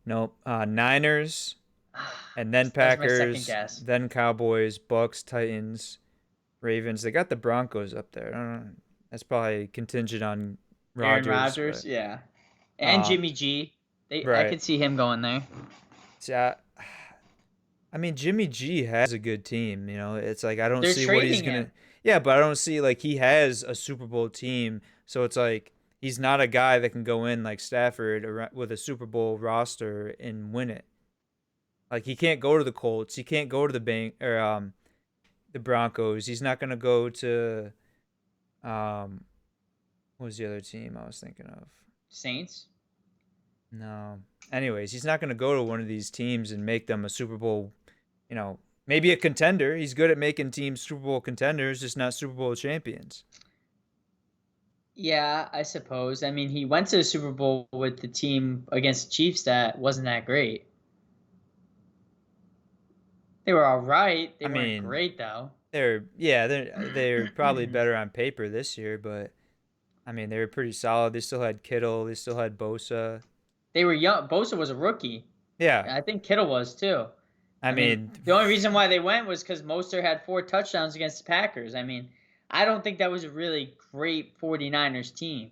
Nope. Niners, and then That's my second Packers, guess. then Cowboys, Bucks, Titans, Ravens. They got the Broncos up there. I don't know. That's probably contingent on Aaron Rodgers, Rodgers, but yeah, and uh, Jimmy G. I right. could see him going there. See, I mean, Jimmy G has a good team. It's like I don't They're see what he's trading gonna. him. Yeah, but I don't see like he has a Super Bowl team, so it's like he's not a guy that can go in like Stafford with a Super Bowl roster and win it. Like he can't go to the Colts, he can't go to the Broncos. He's not gonna go to um what was the other team I was thinking of? Saints. No. Anyways, he's not gonna go to one of these teams and make them a Super Bowl, maybe a contender. He's good at making teams Super Bowl contenders, just not Super Bowl champions. Yeah, I suppose. I mean, he went to the Super Bowl with the team against the Chiefs that wasn't that great. They were all right. They I weren't mean, great though. they're probably better on paper this year, but I mean they were pretty solid. They still had Kittle, they still had Bosa. They were young. Bosa was a rookie. Yeah, I think Kittle was too. I I mean, mean, the only reason why they went was because Mostert had 4 touchdowns against the Packers. I mean, I don't think that was a really great 49ers team.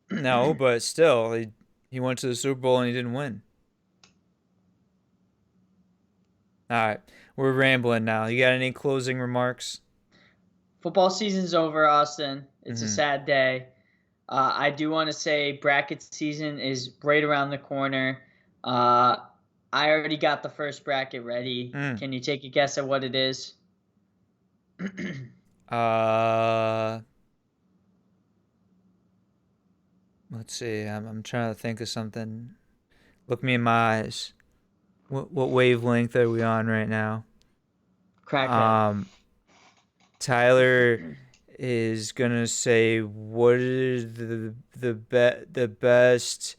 no, but still, he went to the Super Bowl and he didn't win. All right, we're rambling now. You got any closing remarks? Football season's over, Austin. It's a Mm-hmm. sad day. I do want to say bracket season is right around the corner. Uh, I already got the first bracket ready. Mm. Can you take a guess at what it is? Uh, let's see. I'm trying to think of something. Look me in my eyes. What wavelength are we on right now? Crackhead. Um, Tyler is gonna say what is the best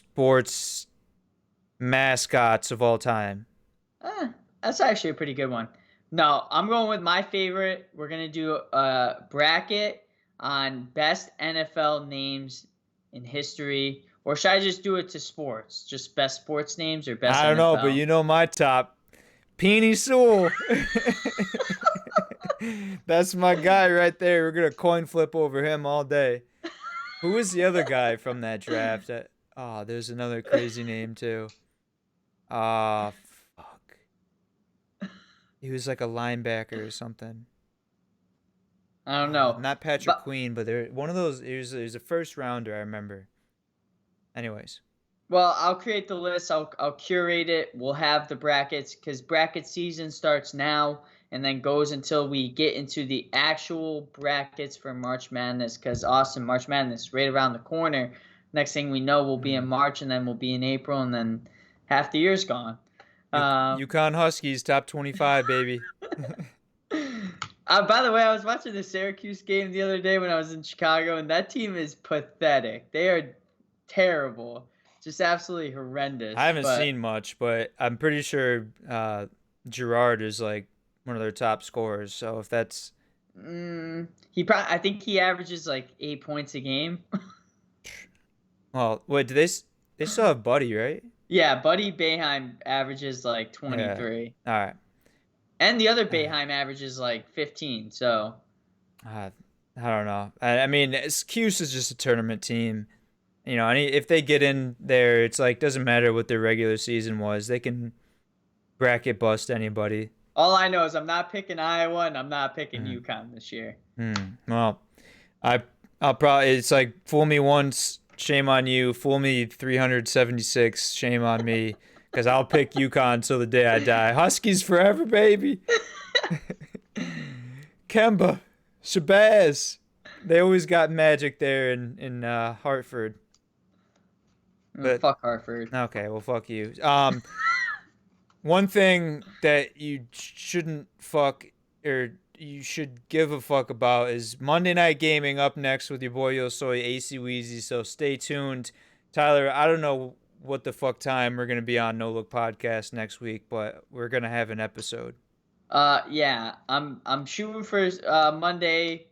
sports mascots of all time. That's actually a pretty good one. No, I'm going with my favorite. We're going to do a bracket on best NFL names in history. Or should I just do it to sports? Just best sports names or best I don't know, but NFL? you know my top. Peony Sewell. That's my guy right there. We're gonna coin flip over him all day. Who was the other guy from that draft? Oh, there's another crazy name too. Ah, fuck. He was like a linebacker or something. I don't know. Not Patrick But Queen, but they're one of those. He was a first rounder, I remember. Anyways, well, I'll create the list. I'll curate it. We'll have the brackets because bracket season starts now and then goes until we get into the actual brackets for March Madness. Because Austin, March Madness right around the corner. Next thing we know, we'll be in March and then we'll be in April and then half the year's gone. Yukon Huskies top 25, baby. By the way, I was watching the Syracuse game the other day when I was in Chicago, and that team is pathetic. They are terrible. just absolutely I horrendous. haven't But seen much, but I'm pretty sure Gerard is like one of their top scorers. So if that's I think he averages like 8 points a game. well, wait, they still have Buddy, right? Yeah, Buddy Boeheim averages like Yeah. 23, All right. and the other Uh, Boeheim averages like 15. So I don't know. I mean, Cuse is just a tournament team. You know, if they get in there, it's like doesn't matter what their regular season was. They can bracket bust anybody. all I know is I'm not picking Iowa and I'm not picking Mm. UConn this year. Well, I I'll probably it's like fool me once, shame on you. Fool me 376, shame on me. Because I'll pick UConn till the day I die. Huskies forever, baby. Kemba, Shabazz. They always got magic there in Hartford. But Fuck Hartford. okay, well fuck you. One thing that you shouldn't fuck or you should give a fuck about is Monday Night Gaming up next with your boy Yo Soy ACWeezy. So stay tuned. Tyler, I don't know what the fuck time we're gonna be on No Look Podcast next week, but we're gonna have an episode. Yeah, I'm shooting for Monday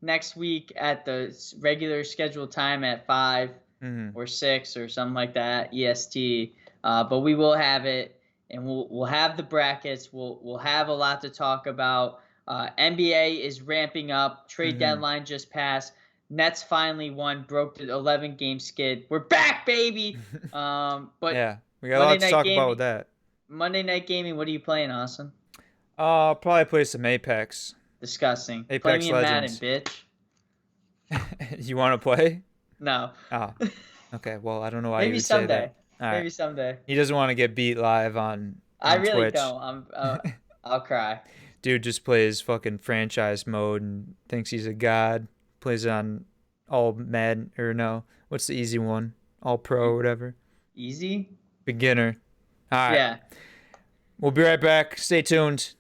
next week at the regular scheduled time at 5 Mm-hmm. or 6 or something like that EST. But we will have it, and we'll have the brackets. We'll have a lot to talk about. NBA is ramping up. Trade Mm-hmm. deadline just passed. Nets finally won, broke the 11 game skid. We're back, baby. But Yeah, we got a Monday lot to night talk about with gaming. that. Monday night gaming. What are you playing, Austin? I'll probably play some Apex. Disgusting. Play Apex me in Madden, Legends. bitch. You want to play? No. Oh, okay. Well, I don't know why you Maybe would say someday. that. All right. Maybe someday. He doesn't want to get beat live on I really Twitch. don't. I'll cry. Dude just plays fucking franchise mode and thinks he's a god. Plays on all Madden or no, what's the easy one? All pro or whatever. Easy? Beginner. All right. Yeah. We'll be right back. Stay tuned.